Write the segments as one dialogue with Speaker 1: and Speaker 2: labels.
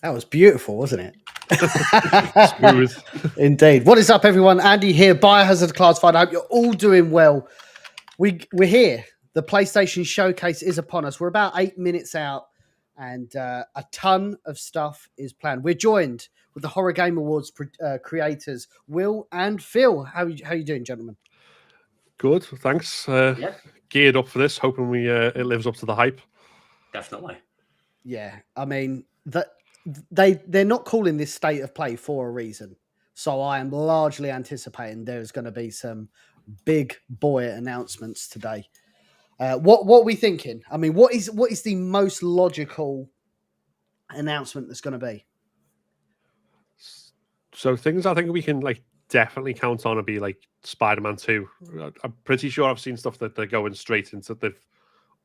Speaker 1: That was beautiful, wasn't it?
Speaker 2: Smooth.
Speaker 1: Indeed. What is up, everyone? Andy here, Biohazard Declassified. I hope you're all doing well. We're here. The PlayStation Showcase is upon us. We're about 8 minutes out, and a ton of stuff is planned. We're joined with the Horror Game Awards creators, Will and Phil. How you doing, gentlemen?
Speaker 2: Good, thanks. Geared up for this, hoping it lives up to the hype.
Speaker 3: Definitely.
Speaker 1: Yeah, I mean, they're not calling this state of play for a reason. So I am largely anticipating there's going to be some big boy announcements today. What are we thinking? I mean, what is the most logical announcement that's going to be?
Speaker 2: So things I think we can definitely count on to be like Spider-Man 2. I'm pretty sure I've seen stuff that they're going straight into. They've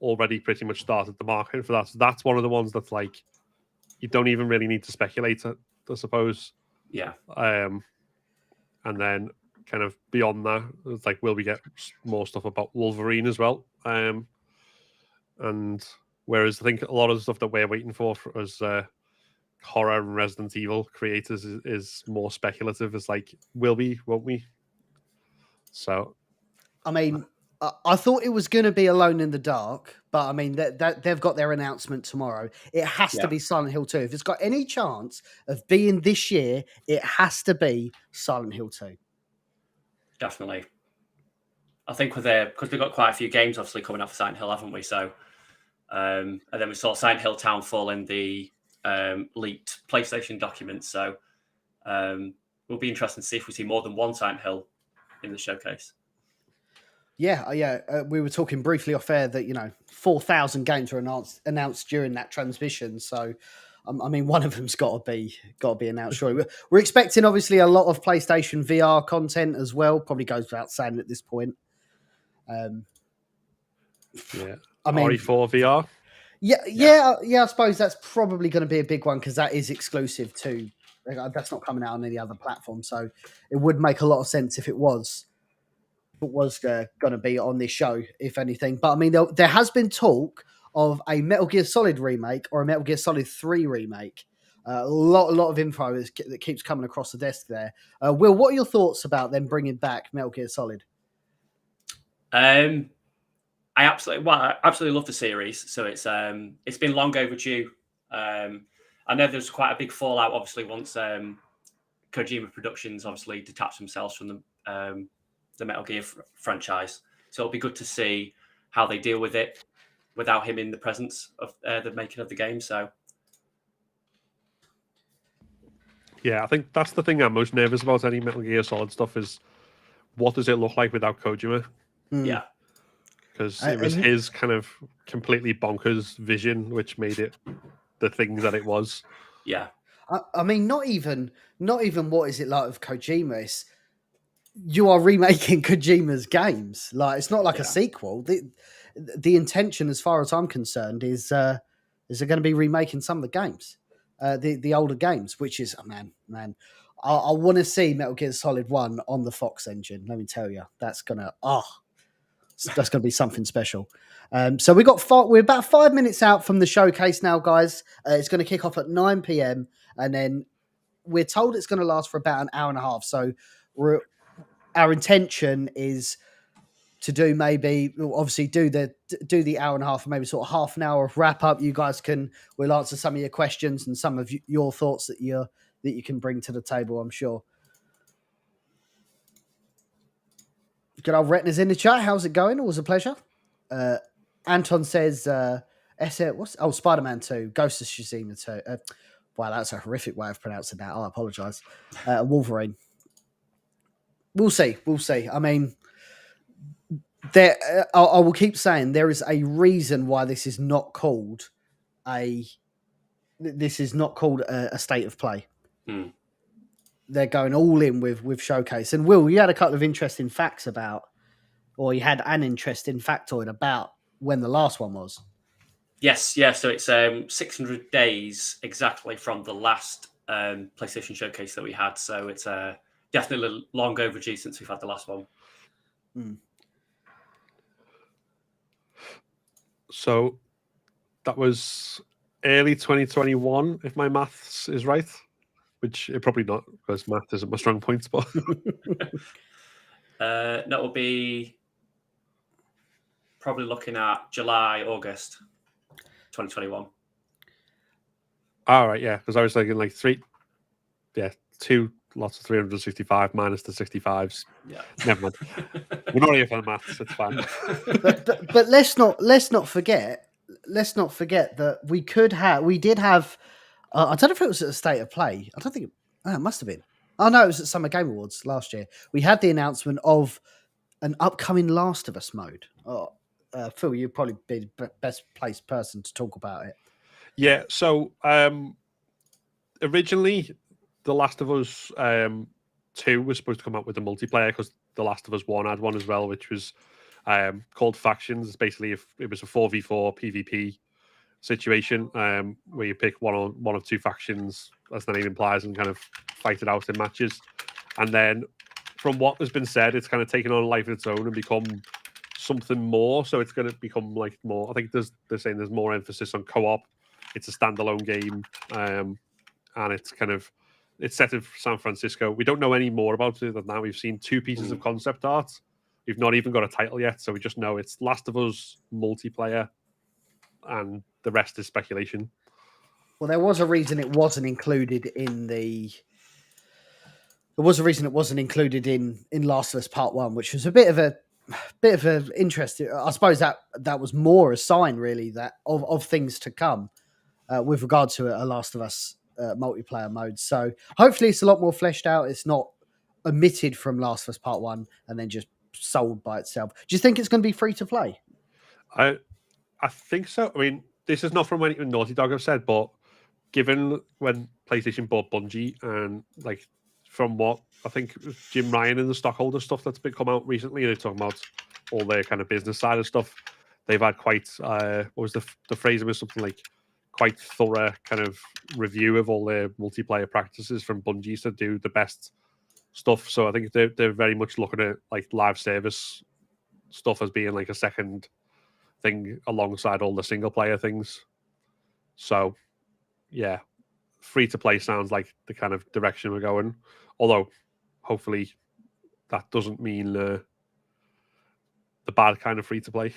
Speaker 2: already pretty much started the market for that. So that's one of the ones that's like you don't even really need to speculate, I suppose.
Speaker 3: Yeah.
Speaker 2: And then kind of beyond that, it's like, will we get more stuff about Wolverine as well? And whereas I think a lot of the stuff that we're waiting for as horror and Resident Evil creators is more speculative. It's like, will we, won't we? So,
Speaker 1: I mean, I thought it was going to be Alone in the Dark, but I mean, that they've got their announcement tomorrow. It has to be Silent Hill 2. If it's got any chance of being this year, it has to be Silent Hill 2.
Speaker 3: Definitely. I think because we've got quite a few games obviously coming up for Silent Hill, haven't we? So, and then we saw Silent Hill Townfall in the leaked PlayStation documents. So, it'll be interesting to see if we see more than one Silent Hill in the showcase.
Speaker 1: Yeah. We were talking briefly off air that 4,000 games were announced during that transmission. So, I mean, one of them's got to be announced. Surely we're expecting obviously a lot of PlayStation VR content as well. Probably goes without saying at this point.
Speaker 2: I mean, RE4 VR.
Speaker 1: Yeah. I suppose that's probably going to be a big one because that is exclusive to. That's not coming out on any other platform, so it would make a lot of sense if it was going to be on this show, if anything. But I mean, there has been talk of a Metal Gear Solid remake or a Metal Gear Solid 3 remake. A lot of info that keeps coming across the desk there. Will, what are your thoughts about them bringing back Metal Gear Solid?
Speaker 3: I absolutely love the series. So it's been long overdue. I know there's quite a big fallout, obviously, once Kojima Productions obviously detached themselves from the Metal Gear franchise. So it'll be good to see how they deal with it without him in the presence of the making of the game. So,
Speaker 2: yeah, I think that's the thing I'm most nervous about any Metal Gear Solid stuff is what does it look like without Kojima?
Speaker 3: Yeah.
Speaker 2: Because it was his kind of completely bonkers vision which made it the thing that it was.
Speaker 3: Yeah.
Speaker 1: I mean, not even what is it like with Kojima? It's, you are remaking Kojima's games. Like, it's not like a sequel. The intention, as far as I'm concerned, is they're going to be remaking some of the games, the older games, which is, man, I want to see Metal Gear Solid 1 on the Fox engine. Let me tell you, that's going to be something special. So we're about 5 minutes out from the showcase now, guys. It's going to kick off at 9 p.m. and then we're told it's going to last for about an hour and a half. So our intention is to do the hour and a half, maybe sort of half an hour of wrap up. You guys we'll answer some of your questions and some of your thoughts that you can bring to the table, I'm sure. Good old Retina's in the chat. How's it going? Always a pleasure. Anton says, Spider-Man 2, Ghost of Tsushima 2. Wow, that's a horrific way of pronouncing that. I apologise. Wolverine. We'll see. I mean, I will keep saying there is a reason why this is not called a state of play.
Speaker 3: Mm.
Speaker 1: They're going all in with Showcase. And Will, you had a couple of interesting facts you had an interesting factoid about when the last one was.
Speaker 3: Yes, yeah. So it's 600 days exactly from the last PlayStation Showcase that we had. So it's definitely long overdue since we've had the last one.
Speaker 1: Mm.
Speaker 2: So that was early 2021, if my maths is right, which it probably not, because math isn't my strong point. But
Speaker 3: that will be probably looking at July, August 2021.
Speaker 2: all right, yeah, because I was thinking like 2 lots of 365 minus the 65s.
Speaker 3: Yeah,
Speaker 2: Never mind. We're not here for the maths. It's fine.
Speaker 1: But let's not forget that we did have. I don't know if it was at a State of Play. I don't think it must have been. Oh no, it was at Summer Game Awards last year. We had the announcement of an upcoming Last of Us mode. Oh, Phil, you'd probably be the best placed person to talk about it.
Speaker 2: Yeah. So originally, The Last of Us 2 was supposed to come out with the multiplayer, because The Last of Us 1 had one as well, which was called Factions. It's basically, if it was a 4v4 PvP situation, where you pick one of two factions, as the name implies, and kind of fight it out in matches. And then, from what has been said, it's kind of taken on a life of its own and become something more. So it's going to become like more. I think they're saying there's more emphasis on co-op. It's a standalone game, and it's set in San Francisco. We don't know any more about it than that. We've seen 2 pieces of concept art. We've not even got a title yet, so we just know it's Last of Us multiplayer, and the rest is speculation.
Speaker 1: Well, there was a reason it wasn't included in the. There was a reason it wasn't included in Last of Us Part 1, which was a bit of a interest. I suppose that was more a sign, really, that of things to come with regard to a Last of Us multiplayer mode. So hopefully it's a lot more fleshed out. It's not omitted from Last of Us Part 1 and then just sold by itself. Do you think it's going to be free to play?
Speaker 2: I think so. I mean, this is not from anything Naughty Dog have said, but given when PlayStation bought Bungie, and like from what I think Jim Ryan and the stockholder stuff that's been come out recently, they're talking about all their kind of business side of stuff. They've had quite what was the phrase? It was something like quite thorough kind of review of all their multiplayer practices from Bungie to do the best stuff. So I think they're very much looking at like live service stuff as being like a second thing alongside all the single player things. So yeah, free to play sounds like the kind of direction we're going. Although hopefully that doesn't mean the bad kind of free to play.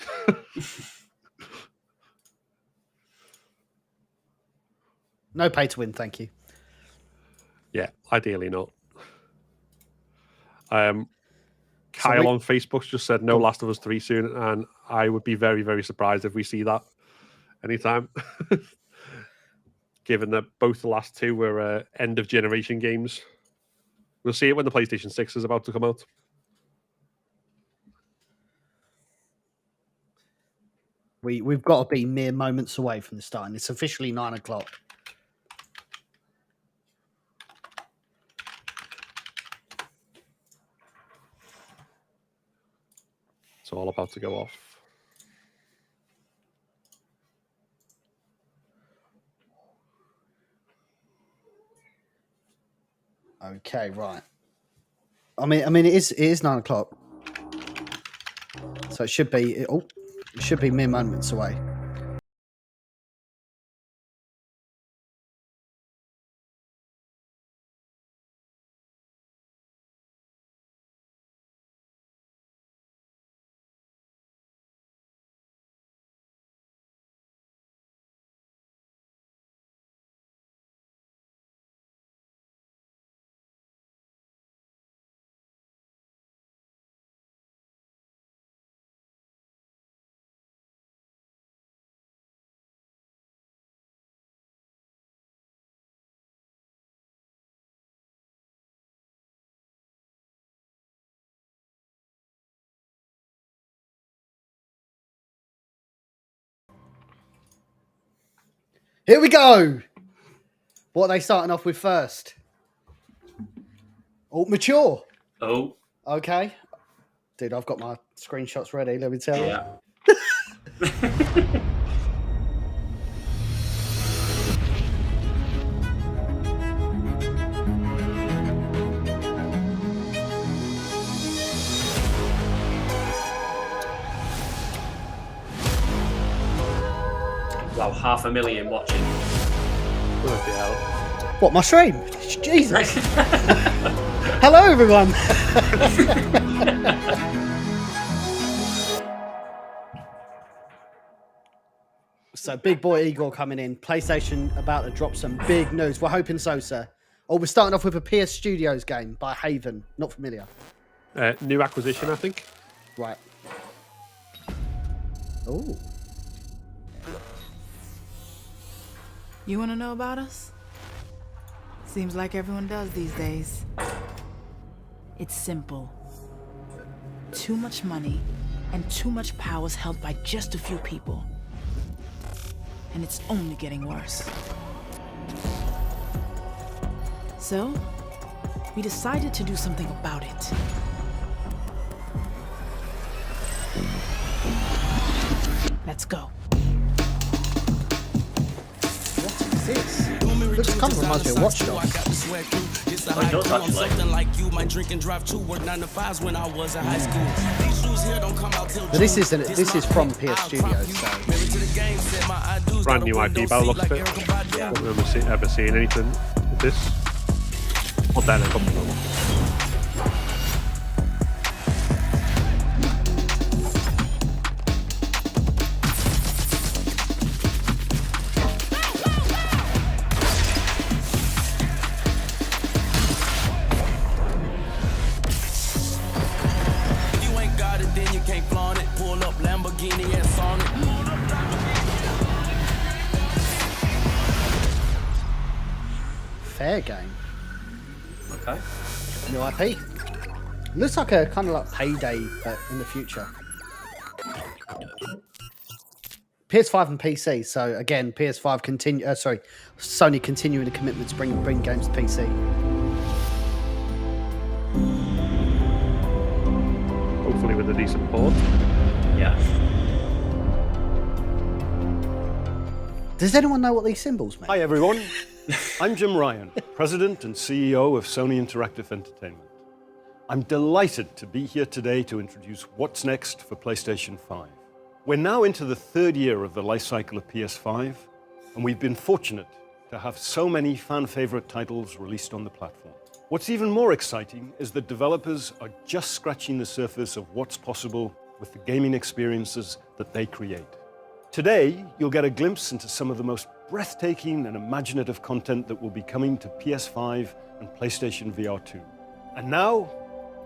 Speaker 1: No pay to win, thank you.
Speaker 2: Yeah, ideally not. Kyle on Facebook just said no Last of Us 3 soon, and I would be very, very surprised if we see that anytime. Given that both the last 2 were end of generation games. We'll see it when the PlayStation 6 is about to come out.
Speaker 1: We've got to be mere moments away from the start, and it's officially 9 o'clock.
Speaker 2: It's all about to go off.
Speaker 1: Okay, right. I mean, it is 9 o'clock, so it should be. It should be mere moments away. Here we go. What are they starting off with first? Oh, mature.
Speaker 3: Oh,
Speaker 1: Okay. Dude, I've got my screenshots ready. Let me tell you.
Speaker 3: yeah. Wow, 500,000 watching.
Speaker 2: Bloody hell.
Speaker 1: What, my stream? Jesus. Hello, everyone. So, big boy Igor coming in. PlayStation about to drop some big news. We're hoping so, sir. Oh, we're starting off with a PS Studios game by Haven. Not familiar.
Speaker 2: New acquisition, I think.
Speaker 1: Right. Oh.
Speaker 4: You want to know about us? Seems like everyone does these days. It's simple. Too much money and too much power is held by just a few people. And it's only getting worse. So, we decided to do something about it. Let's go.
Speaker 1: What is this? Looks kind of reminds me of Watch Dogs.
Speaker 3: Oh, it does actually.
Speaker 1: But this is from PS Studios, so
Speaker 2: Brand new IP by the looks of it.
Speaker 3: Yeah.
Speaker 2: Don't remember ever seeing anything with this. What then? A couple of them.
Speaker 1: fair game.
Speaker 3: Okay.
Speaker 1: New IP. Looks like a kind of like Payday, but in the future. PS5 and PC. So again, PS5 continue. Sony continuing the commitment to bring games to PC.
Speaker 2: Hopefully with a decent port.
Speaker 3: Yeah.
Speaker 1: Does anyone know what these symbols mean?
Speaker 5: Hi everyone, I'm Jim Ryan, President and CEO of Sony Interactive Entertainment. I'm delighted to be here today to introduce what's next for PlayStation 5. We're now into the third year of the life cycle of PS5, and we've been fortunate to have so many fan-favorite titles released on the platform. What's even more exciting is that developers are just scratching the surface of what's possible with the gaming experiences that they create. Today, you'll get a glimpse into some of the most breathtaking and imaginative content that will be coming to PS5 and PlayStation VR2. And now,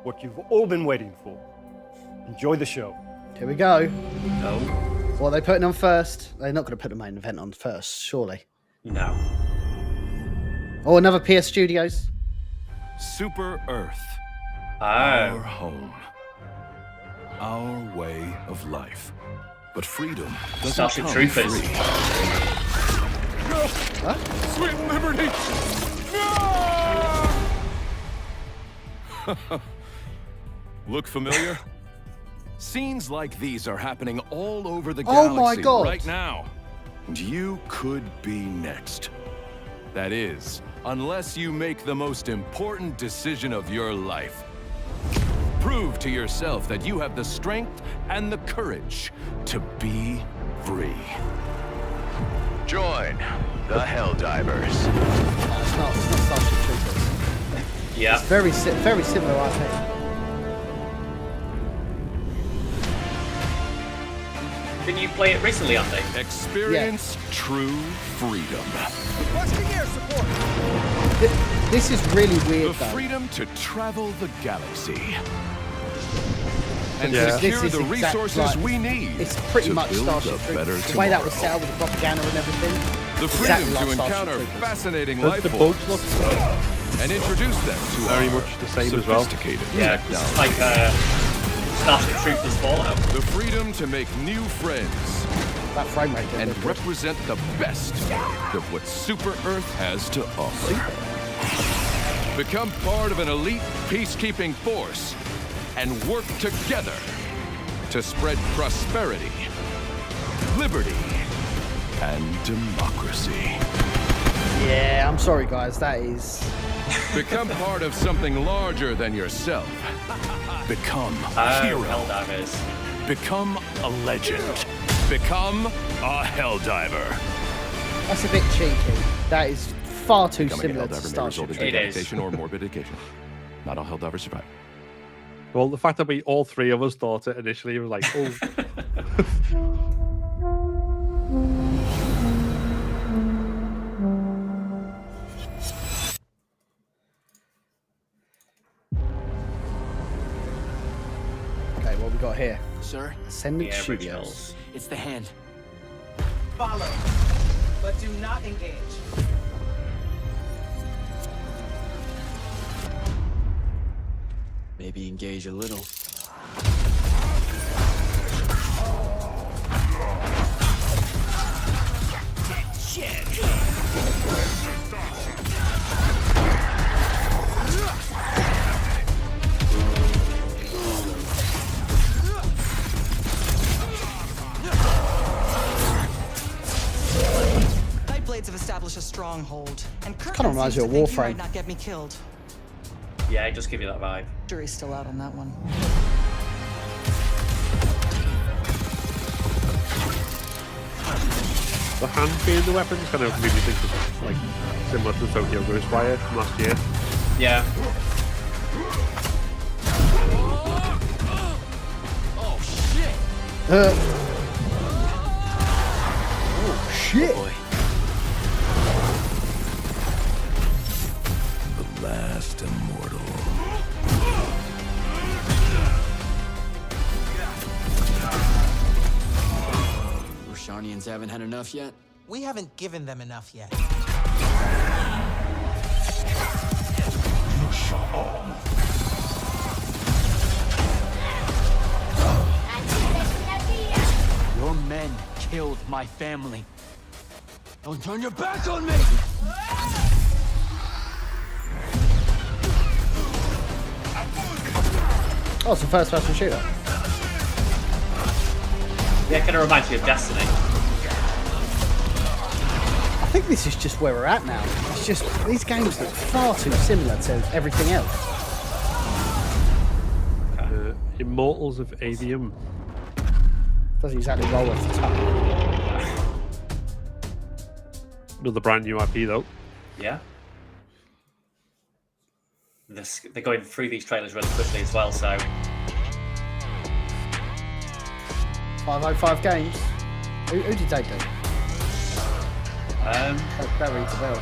Speaker 5: what you've all been waiting for. Enjoy the show.
Speaker 1: Here we go.
Speaker 3: No.
Speaker 1: What are they putting on first? They're not going to put the main event on first, surely.
Speaker 3: No.
Speaker 1: Oh, another PS Studios.
Speaker 6: Super Earth.
Speaker 3: Oh.
Speaker 6: Our home. Our way of life. But freedom doesn't
Speaker 3: Starship
Speaker 6: come
Speaker 3: Troopers.
Speaker 6: free.
Speaker 1: What?
Speaker 6: Sweet liberty! Look familiar? Scenes like these are happening all over the
Speaker 1: Oh
Speaker 6: galaxy
Speaker 1: my God.
Speaker 6: right now. And you could be next. That is, unless you make the most important decision of your life. Prove to yourself that you have the strength and the courage to be free. Join the Helldivers.
Speaker 1: It's not Starship Troopers.
Speaker 3: Yeah.
Speaker 1: It's very similar IP.
Speaker 3: Didn't you play it recently, Andy?
Speaker 6: Experience true freedom.
Speaker 1: This is really
Speaker 6: The
Speaker 1: weird, though.
Speaker 6: freedom to travel the galaxy. And
Speaker 2: Yeah.
Speaker 6: secure
Speaker 1: This is
Speaker 6: the
Speaker 1: exact-
Speaker 6: resources
Speaker 1: like,
Speaker 6: we need
Speaker 1: It's pretty
Speaker 6: to
Speaker 1: much
Speaker 6: build
Speaker 1: Starship
Speaker 6: a better
Speaker 1: Troopers. The way that was set
Speaker 6: tomorrow.
Speaker 1: up with the propaganda and everything.
Speaker 6: The
Speaker 1: Exactly
Speaker 6: freedom
Speaker 1: like
Speaker 6: to
Speaker 1: Starship
Speaker 6: encounter
Speaker 1: Troopers.
Speaker 6: fascinating
Speaker 2: The
Speaker 6: life
Speaker 2: boats
Speaker 6: forms
Speaker 2: look
Speaker 6: and introduce them to
Speaker 2: very
Speaker 6: our
Speaker 2: much the same as well.
Speaker 6: sophisticated
Speaker 3: Yeah.
Speaker 6: technology.
Speaker 3: It's like Starship Troopers Fallout.
Speaker 6: The freedom to make new friends
Speaker 1: That frame rate.
Speaker 6: and represent the best of what Super Earth has to offer. Become part of an elite peacekeeping force and work together to spread prosperity, liberty, and democracy.
Speaker 1: Yeah, I'm sorry, guys. That is.
Speaker 6: Become part of something larger than yourself. Become a
Speaker 3: Oh,
Speaker 6: hero.
Speaker 3: Helldivers.
Speaker 6: Become a legend. Become a Helldiver.
Speaker 1: That's a bit cheeky. That is far too
Speaker 6: Becoming a
Speaker 1: similar to
Speaker 6: Helldiver may
Speaker 1: Starship
Speaker 6: result in
Speaker 1: Troopers.
Speaker 3: It is.
Speaker 6: decapitation or morbid dedication. Not all Helldivers survive.
Speaker 2: Well, the fact that we all three of us thought it initially, we were like, oh.
Speaker 1: Okay, what we got here?
Speaker 7: Sir,
Speaker 1: Ascendant
Speaker 3: The
Speaker 1: Studios.
Speaker 3: originals.
Speaker 7: it's the hand.
Speaker 8: Follow, but do not engage.
Speaker 7: Maybe engage a little.
Speaker 8: Nightblades have established a stronghold, and Kirk
Speaker 1: Kinda reminds
Speaker 8: seems
Speaker 1: you
Speaker 8: to
Speaker 1: of
Speaker 8: think he
Speaker 1: Warframe.
Speaker 8: might not get me killed.
Speaker 3: Yeah, it does give you that vibe.
Speaker 8: Jury's still out on that one.
Speaker 2: The hand being the weapons kind of made me think of like similar to Tokyo Ghostwire from last year.
Speaker 3: Yeah.
Speaker 7: Oh shit!
Speaker 1: Oh shit!
Speaker 7: Boy.
Speaker 6: The last immortal.
Speaker 7: Roshanians haven't had enough yet.
Speaker 8: We haven't given them enough yet.
Speaker 7: Your men killed my family. Don't turn your back on me!
Speaker 1: Oh, it's a first-person shooter.
Speaker 3: Yeah, it kind of reminds me of Destiny.
Speaker 1: I think this is just where we're at now. It's just these games look far too similar to everything else.
Speaker 2: Immortals of Avium.
Speaker 1: Doesn't exactly roll off the tongue.
Speaker 2: Another brand new IP though.
Speaker 3: Yeah. They're going through these trailers really quickly as well, so
Speaker 1: 505 games. Who did they do? That rings a bell.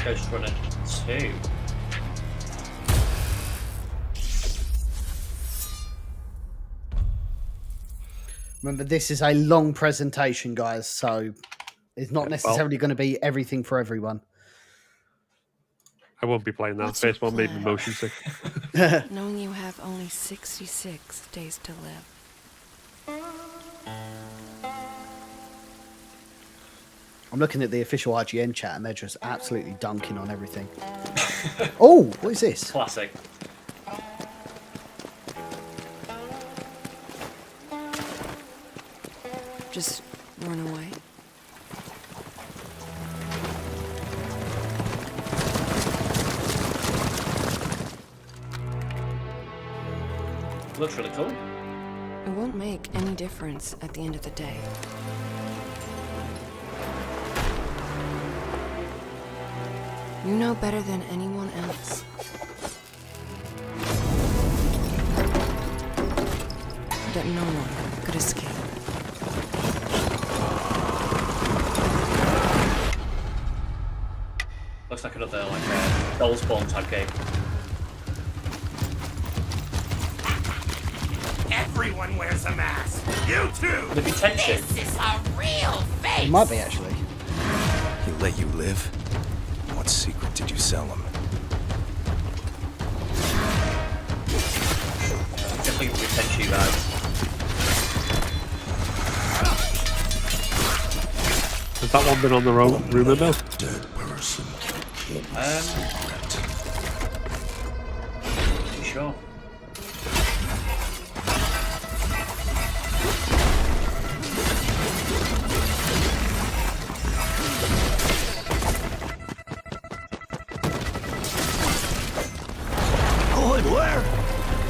Speaker 3: Ghost Runner 2.
Speaker 1: Remember, this is a long presentation, guys, so it's not necessarily going to be everything for everyone.
Speaker 2: I won't be playing that.
Speaker 9: What's your
Speaker 2: First one made me
Speaker 9: plan?
Speaker 2: motion sick.
Speaker 9: Knowing you have only 66 days to live.
Speaker 1: I'm looking at the official IGN chat and they're just absolutely dunking on everything. Oh, what is this?
Speaker 3: Classic.
Speaker 9: Just run away.
Speaker 3: Looks really cool.
Speaker 9: It won't make any difference at the end of the day. You know better than anyone else that no one could escape.
Speaker 3: Looks like another Soulspawn type game.
Speaker 10: Everyone wears a mask. You too.
Speaker 3: The tension.
Speaker 10: This is a real face.
Speaker 1: It might be, actually.
Speaker 11: He let you live? What secret did you sell him?
Speaker 3: too bad.
Speaker 2: Has that one been on the rumour mill?
Speaker 3: Sure.
Speaker 7: Going where?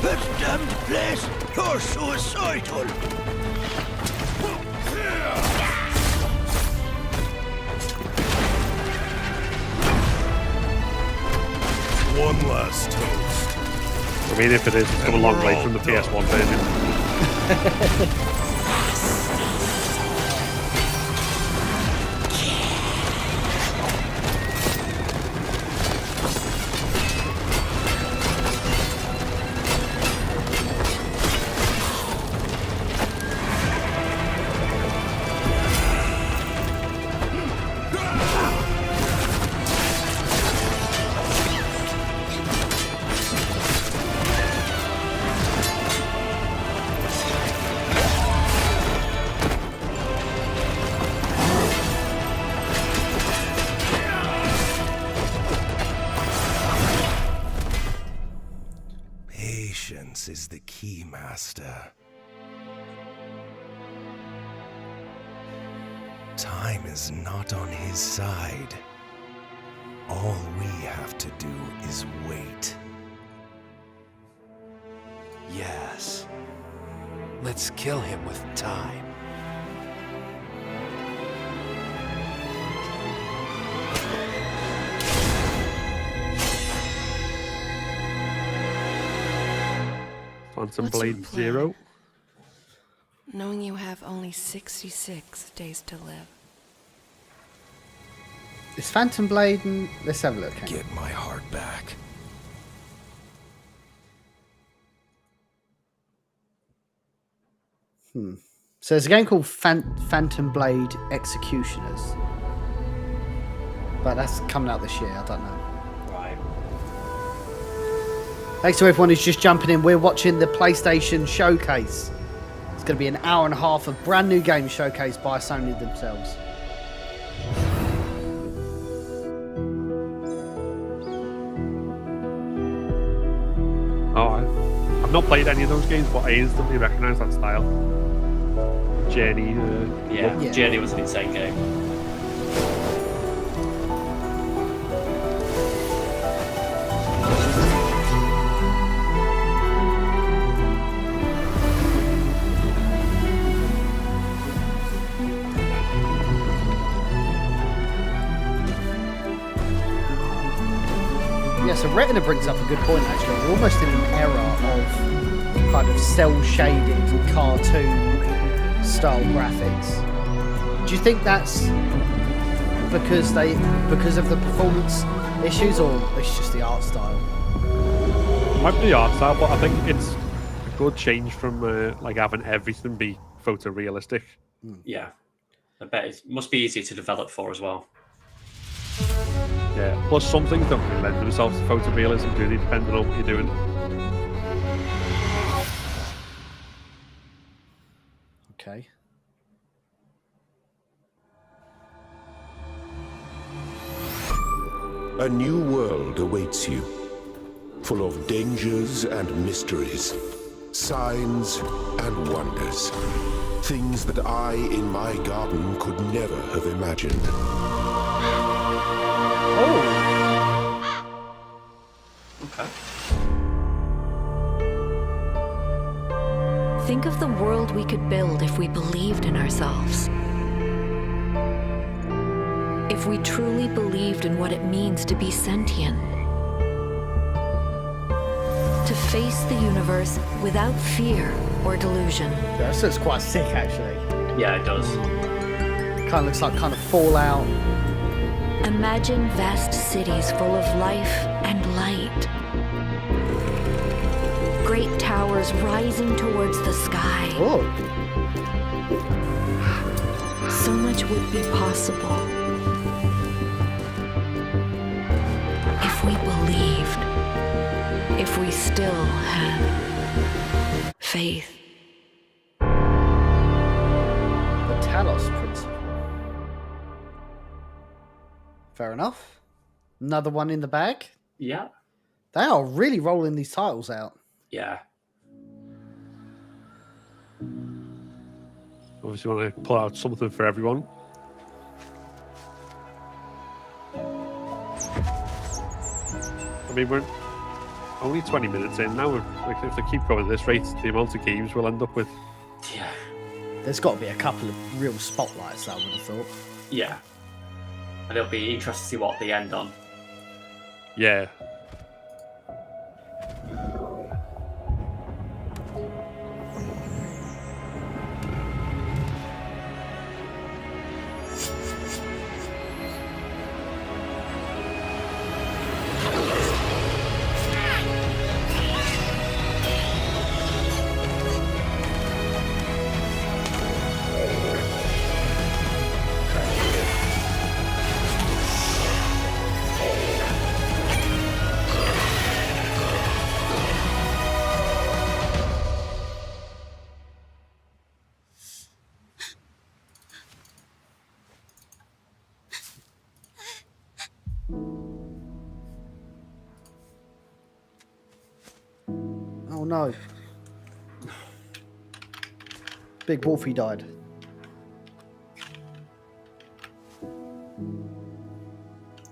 Speaker 7: This damned place! You're suicidal!
Speaker 10: One last toast.
Speaker 2: I mean, if it is, it's come a long way from the PS1 version.
Speaker 10: Patience is the key, Master. Time is not on his side. All we have to do is wait.
Speaker 7: Yes. Let's kill him with time.
Speaker 2: Phantom
Speaker 9: What's your
Speaker 2: Blade
Speaker 9: plan?
Speaker 2: 0.
Speaker 9: Knowing you have only 66 days to live.
Speaker 1: It's Phantom Blade, and let's have a look. Hang on.
Speaker 10: Get my heart back.
Speaker 1: So there's a game called Phantom Blade Executioners, but that's coming out this year. I don't know.
Speaker 3: Right.
Speaker 1: Thanks to everyone who's just jumping in. We're watching the PlayStation Showcase. It's going to be an hour and a half of brand new games showcased by Sony themselves.
Speaker 2: Oh, I've not played any of those games, but I instantly recognise that style. Journey.
Speaker 3: Yeah, Journey was an insane game.
Speaker 1: Yeah, so Retina brings up a good point, actually. We're almost in an era of kind of cel-shaded cartoon style graphics. Do you think that's because of the performance issues, or it's just the art style?
Speaker 2: Might be the art style, but I think it's a good change from like having everything be photorealistic.
Speaker 3: Yeah. I bet it must be easier to develop for as well.
Speaker 2: Yeah. Plus, some things don't really lend themselves to photorealism, do they? Depending on what you're doing.
Speaker 1: Okay.
Speaker 11: A new world awaits you, full of dangers and mysteries, signs and wonders. Things that I, in my garden, could never have imagined.
Speaker 3: Okay.
Speaker 12: Think of the world we could build if we believed in ourselves. If we truly believed in what it means to be sentient. To face the universe without fear or delusion.
Speaker 1: Yeah, so it's quite sick, actually.
Speaker 3: Yeah, it does.
Speaker 1: Kind of looks like kind of Fallout.
Speaker 12: Imagine vast cities full of life and light. Great towers rising towards the sky.
Speaker 1: Oh.
Speaker 12: So much would be possible if we believed, if we still had faith.
Speaker 1: Fair enough. Another one in the bag.
Speaker 3: Yeah.
Speaker 1: They are really rolling these titles out.
Speaker 3: Yeah.
Speaker 2: Obviously, want to pull out something for everyone. I mean, we're only 20 minutes in now. Like, if they keep going at this rate, the amount of games we'll end up with.
Speaker 3: Yeah.
Speaker 1: There's got to be a couple of real spotlights, I would have thought.
Speaker 3: Yeah. And it'll be interesting to see what they end on.
Speaker 2: Yeah.
Speaker 1: Oh no. Big Wolfie died.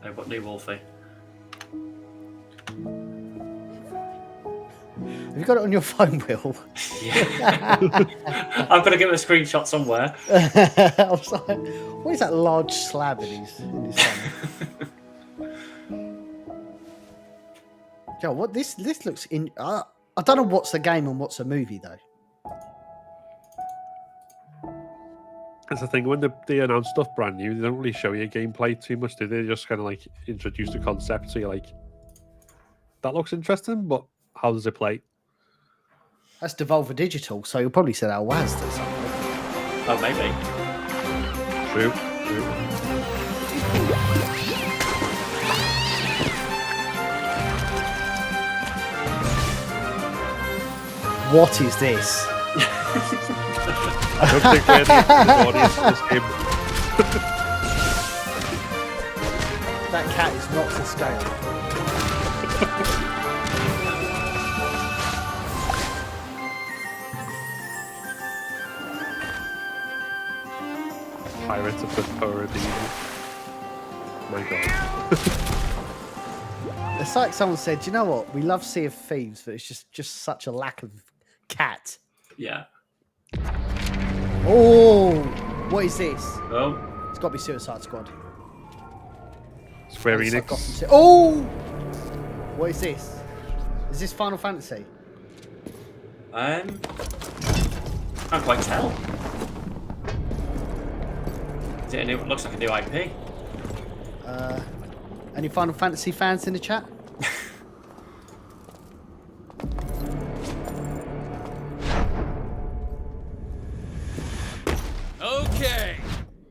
Speaker 3: Oh, but new Wolfie.
Speaker 1: Have you got it on your phone, Will?
Speaker 3: Yeah. I'm going to give it a screenshot somewhere.
Speaker 1: I was like, what is that large slab in his hand? Yo, what this looks in. I don't know what's a game and what's a movie though.
Speaker 2: That's the thing, when they announce stuff brand new, they don't really show you gameplay too much, do they? They just kind of like introduce the concept, so you're like, that looks interesting, but how does it play?
Speaker 1: That's Devolver Digital, so you'll probably say that WASD or something.
Speaker 3: Oh, maybe.
Speaker 2: True.
Speaker 1: What is this?
Speaker 2: I don't think we're the audience for this game.
Speaker 1: That cat is not to scale.
Speaker 2: Pirates of the Caribbean. My god.
Speaker 1: It's like someone said, you know what? We love Sea of Thieves, but it's just such a lack of cat.
Speaker 3: Yeah.
Speaker 1: Oh, what is this?
Speaker 3: Oh.
Speaker 1: It's got to be Suicide Squad.
Speaker 2: Square Enix.
Speaker 1: Oh! What is this? Is this Final Fantasy?
Speaker 3: Can't quite tell. Is it a new? It looks like a new IP.
Speaker 1: Any Final Fantasy fans in the chat?
Speaker 7: Okay,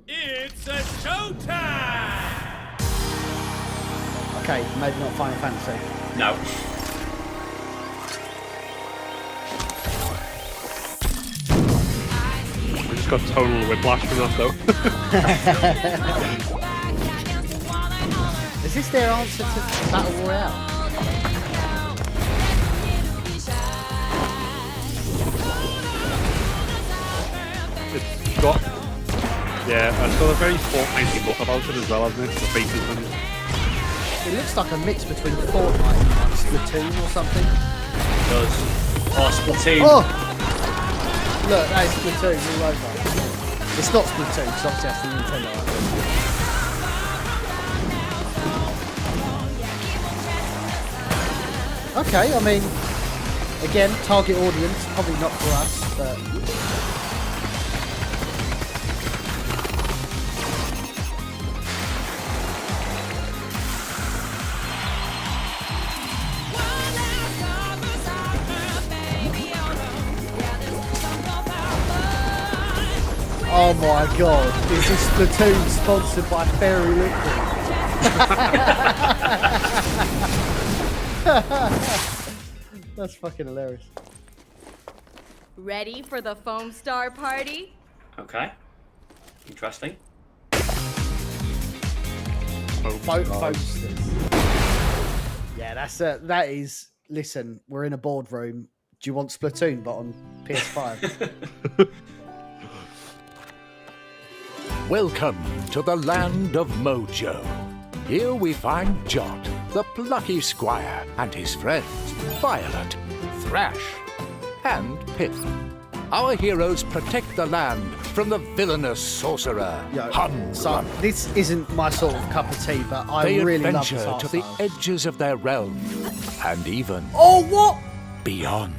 Speaker 7: it's a showtime!
Speaker 1: Okay, maybe not Final Fantasy.
Speaker 3: No.
Speaker 2: We just got total whiplash from that though.
Speaker 1: Is this their answer to Battle Royale?
Speaker 2: It's got, yeah, it's got a very Fortnite look about it as well, hasn't it? The faces and
Speaker 1: It looks like a mix between Fortnite and like Splatoon or something.
Speaker 3: It does. Oh, Splatoon.
Speaker 1: Oh! Look, that is Splatoon all over. It's not Splatoon, because obviously that's the Nintendo IP. Okay, I mean, again, target audience, probably not for us, but... Oh my god, is this Splatoon sponsored by Fairy Liquid? That's fucking hilarious.
Speaker 13: Ready for the foam star party?
Speaker 3: Okay. Interesting.
Speaker 1: Foasters. Yeah, that is. Listen, we're in a boardroom. Do you want Splatoon, but on PS5?
Speaker 13: Welcome to the land of Mojo. Here we find Jot, the plucky squire, and his friends, Violet, Thrash, and Pip. Our heroes protect the land from the villainous sorcerer, Hun.
Speaker 1: So this isn't my sort of cup of tea, but I
Speaker 13: They
Speaker 1: really love
Speaker 13: adventure
Speaker 1: this
Speaker 13: to the edges of their realm, and even
Speaker 1: what?
Speaker 13: beyond.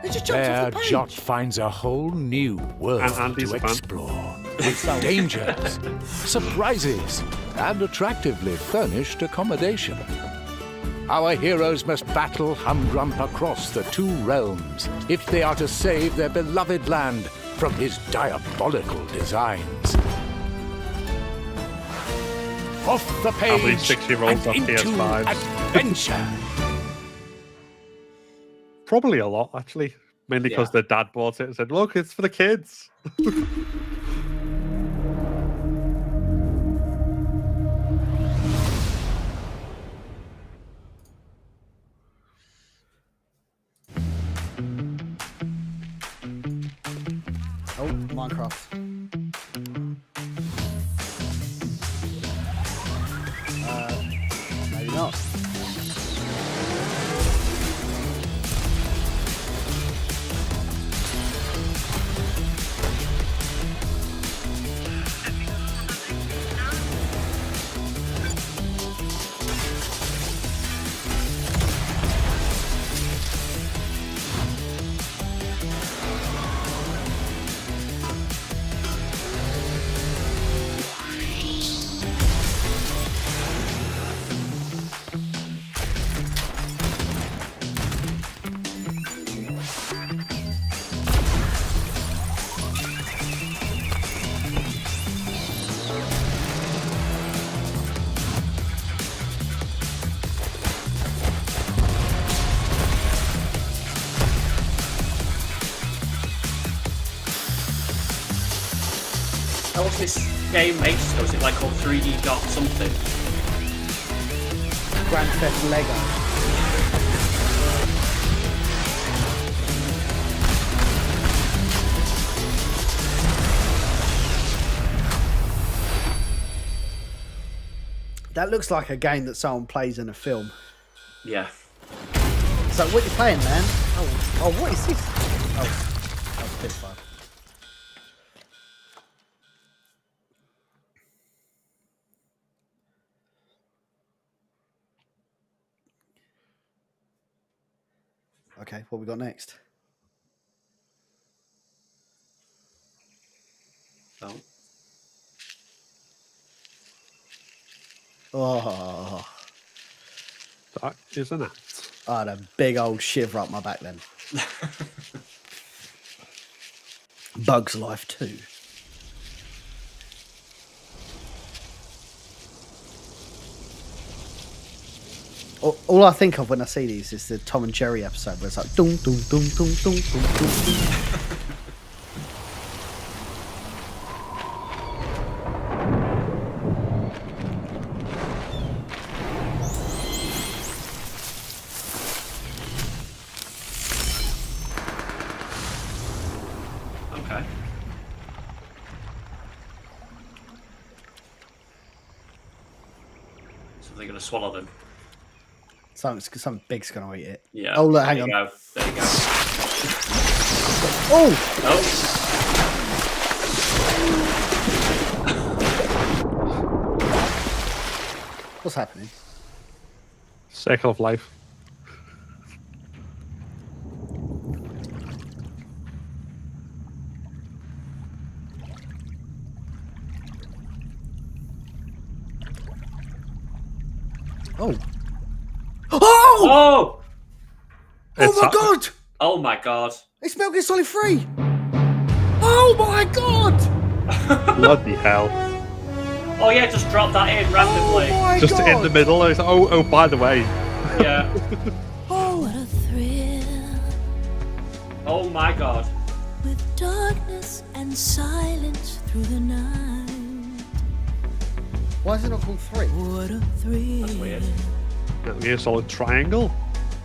Speaker 1: They just jumped
Speaker 13: There,
Speaker 1: off the page.
Speaker 13: Jot finds a whole new world
Speaker 2: Andy's
Speaker 13: to
Speaker 2: a fan.
Speaker 13: explore, with dangers, surprises, and attractively furnished accommodation. Our heroes must battle Humgrump across the two realms if they are to save their beloved land from his diabolical designs. Off the
Speaker 2: How many
Speaker 13: page
Speaker 2: 6-year-olds
Speaker 13: and
Speaker 2: have
Speaker 13: into
Speaker 2: PS5s?
Speaker 13: adventure.
Speaker 2: Probably a lot, actually. Mainly because their dad bought it and said, look, it's for the kids.
Speaker 1: Oh, Minecraft. Maybe not.
Speaker 3: What's this game ages ago? Is it like called 3D dot something?
Speaker 1: Grand Theft Lego. That looks like a game that someone plays in a film.
Speaker 3: Yeah.
Speaker 1: So what you playing, man? Oh, what is this? Oh, PS5. Okay, what we got next?
Speaker 3: Oh.
Speaker 1: Oh.
Speaker 2: That is an act.
Speaker 1: I had a big old shiver up my back then. Bug's Life 2. All I think of when I see these is the Tom and Jerry episode where it's like dum dum dum dum dum dum dum dum.
Speaker 3: Okay. So they're gonna swallow them.
Speaker 1: Something big's gonna eat it.
Speaker 3: Yeah.
Speaker 1: Oh look, hang on.
Speaker 3: Go. There you go.
Speaker 1: Oh!
Speaker 3: Oh.
Speaker 1: What's happening?
Speaker 2: Circle of life.
Speaker 1: Oh! Oh!
Speaker 3: Oh!
Speaker 1: Oh my god!
Speaker 3: Oh my god!
Speaker 1: It's Metal Gear Solid 3! Oh my god!
Speaker 2: Bloody hell.
Speaker 3: Oh yeah, just drop that in randomly.
Speaker 1: Oh my
Speaker 2: Just
Speaker 1: god!
Speaker 2: in the middle. It's, oh, by the way.
Speaker 3: Yeah.
Speaker 1: Oh,
Speaker 12: What a thrill,
Speaker 3: Oh my god.
Speaker 12: with darkness and silence through the night.
Speaker 1: Why is it not called 3?
Speaker 3: That's weird.
Speaker 2: Metal Gear Solid Triangle.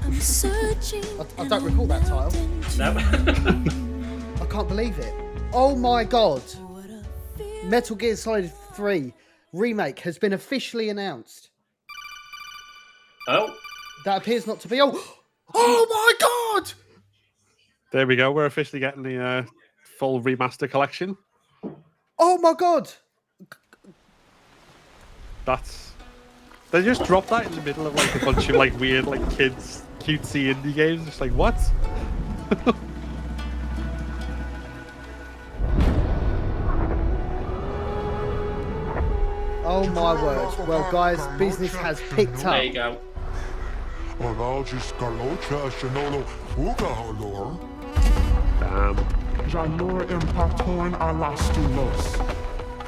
Speaker 1: I don't recall that title.
Speaker 3: No.
Speaker 1: I can't believe it. Oh my god. Metal Gear Solid 3 Remake has been officially announced.
Speaker 3: Oh.
Speaker 1: That appears not to be. Oh my god!
Speaker 2: There we go. We're officially getting the full remaster collection.
Speaker 1: Oh my god!
Speaker 2: They just dropped that in the middle of like a bunch of like weird like kids cutesy indie games. It's like what?
Speaker 1: Oh my word. Well guys, business has picked up.
Speaker 3: There you go.
Speaker 2: Damn.
Speaker 14: Janur impaton alastulos.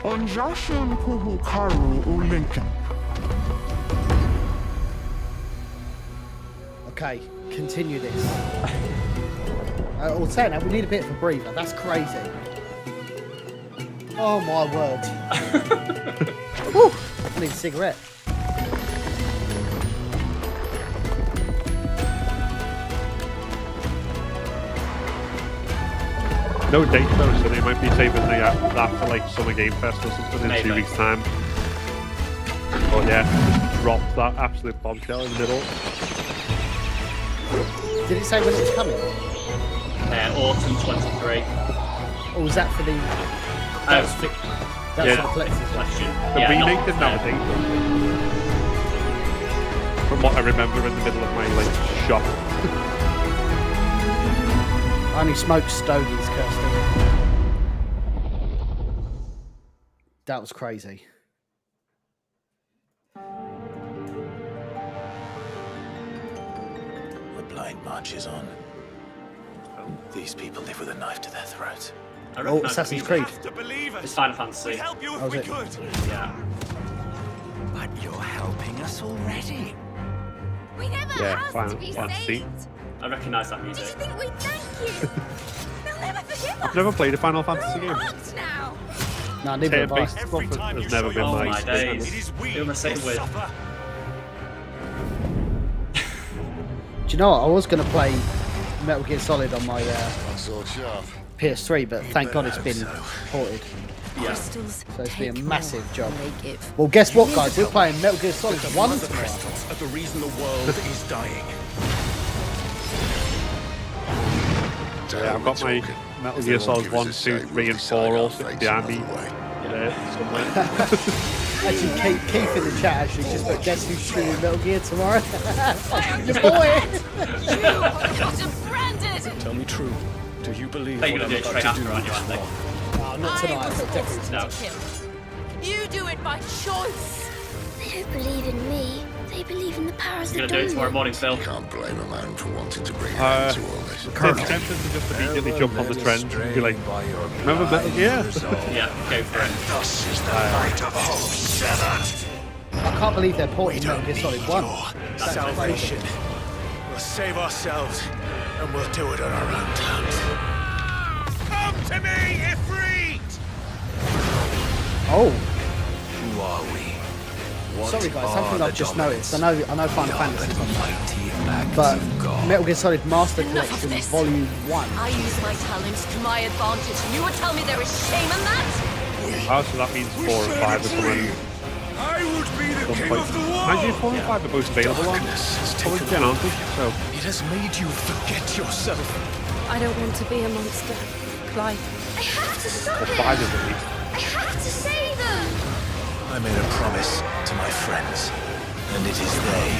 Speaker 14: Onjashin puhukaru ulinken.
Speaker 1: Okay, continue this. Altena, we need a bit of a breather. That's crazy. Oh my word. Woo, I need a cigarette.
Speaker 2: No date though, so they might be saving that for like Summer Game Fest or something in 2 weeks' time. But yeah, just dropped that absolute bombshell in the middle.
Speaker 1: Did it say when it was coming?
Speaker 3: Autumn 23.
Speaker 1: Or was that for the...
Speaker 3: That's
Speaker 1: for the
Speaker 3: collection.
Speaker 2: The remake didn't have a date. From what I remember in the middle of my like shop.
Speaker 1: I only smoke stogies, Kirsty. That was crazy.
Speaker 15: The blind march is on. These people live with a knife to their throat.
Speaker 1: Oh, Assassin's Creed.
Speaker 3: It's Final Fantasy.
Speaker 15: We'd help you if
Speaker 1: How's
Speaker 15: we
Speaker 1: it?
Speaker 15: could.
Speaker 3: Yeah.
Speaker 15: But you're helping us already.
Speaker 9: We never
Speaker 2: Yeah,
Speaker 9: asked
Speaker 2: Final
Speaker 9: to be
Speaker 2: Fantasy.
Speaker 9: saved.
Speaker 3: I recognise that
Speaker 9: Did
Speaker 3: music.
Speaker 9: you think we'd thank you? They'll never forgive us.
Speaker 2: I've never played a Final Fantasy game.
Speaker 9: Hooked now.
Speaker 1: No, neither have I.
Speaker 2: Turn-based stuff has never been
Speaker 3: Oh
Speaker 2: my
Speaker 3: my
Speaker 2: thing.
Speaker 3: days. Who am I sitting with?
Speaker 1: Do you know what? I was going to play Metal Gear Solid on my PS3, but thank God it's been ported.
Speaker 3: Yeah.
Speaker 1: So it's been a massive job. Well, guess what, guys? We're playing Metal Gear Solid 1 tomorrow.
Speaker 15: Are the reason the world is dying.
Speaker 2: Yeah, I've got my Metal Gear Solid 1, 2, 3 and 4 all sitting behind me somewhere.
Speaker 1: Actually, Keith in the chat actually just put, guess who's streaming Metal Gear tomorrow? Your boy!
Speaker 15: Tell me true. Do you believe
Speaker 3: They're
Speaker 15: what
Speaker 3: going to do
Speaker 15: I'm
Speaker 3: it
Speaker 15: about
Speaker 3: straight
Speaker 15: to
Speaker 3: after,
Speaker 15: do?
Speaker 3: aren't you, aren't they?
Speaker 1: No, not tonight. Definitely
Speaker 3: No.
Speaker 9: You do it by choice.
Speaker 16: They don't believe in me. They believe in the powers
Speaker 3: You're
Speaker 16: that
Speaker 3: going to do it tomorrow
Speaker 16: don't.
Speaker 3: morning, Phil.
Speaker 11: Can't blame a man for wanting to bring an end to all this.
Speaker 2: It's tempting to just immediately jump on the trend and be like, remember Metal Gear?
Speaker 3: Yeah, go for it.
Speaker 15: Thus is the light of hope severed.
Speaker 1: I can't believe they're porting Metal Gear Solid 1. That's
Speaker 15: Salvation. We'll save ourselves, and we'll do it on our own terms. Come to me, Ifrit!
Speaker 1: Oh.
Speaker 15: Who are we? What
Speaker 1: Sorry guys,
Speaker 15: are
Speaker 1: something
Speaker 15: the
Speaker 1: I've just
Speaker 15: dominants?
Speaker 1: noticed. I know Final Fantasy is on there, but Metal Gear Solid Master Collection Volume 1.
Speaker 9: I use my talents to my advantage, and you would tell me there is shame in that?
Speaker 2: Oh, so that means 4 and 5 are coming.
Speaker 15: I would be the king of the world.
Speaker 2: Imagine 4 and 5 are both available on Solid Gen, aren't they? So
Speaker 15: It has made you forget yourself.
Speaker 9: I don't want to be a monster, Clive.
Speaker 16: I have to stop
Speaker 2: or
Speaker 16: it.
Speaker 2: 5 is at least.
Speaker 16: I have to save them.
Speaker 15: I made a promise to my friends, and it is they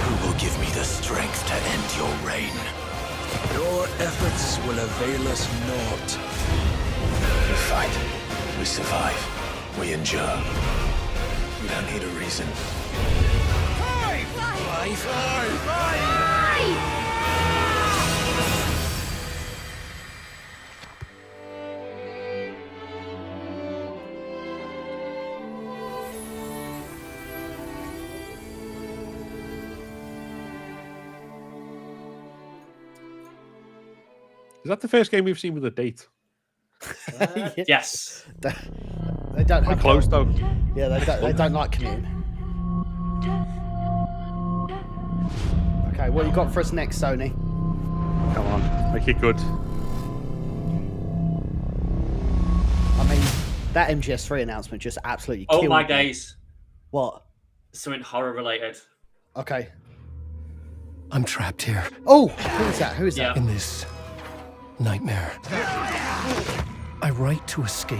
Speaker 15: who will give me the strength to end your reign. Your efforts will avail us naught. We fight, we survive, we endure. We don't need a reason. Five! Five! Five!
Speaker 2: Is that the first game we've seen with a date?
Speaker 3: Yes.
Speaker 1: They don't have
Speaker 2: close though.
Speaker 1: Yeah, they don't like commuting. Okay, what you got for us next, Sony?
Speaker 2: Come on, make it good.
Speaker 1: I mean, that MGS3 announcement just absolutely killed
Speaker 3: Oh my
Speaker 1: me.
Speaker 3: days.
Speaker 1: What?
Speaker 3: Something horror related.
Speaker 1: Okay.
Speaker 10: I'm trapped here.
Speaker 1: Oh, who is that? Who is that?
Speaker 10: In this nightmare. I write to escape.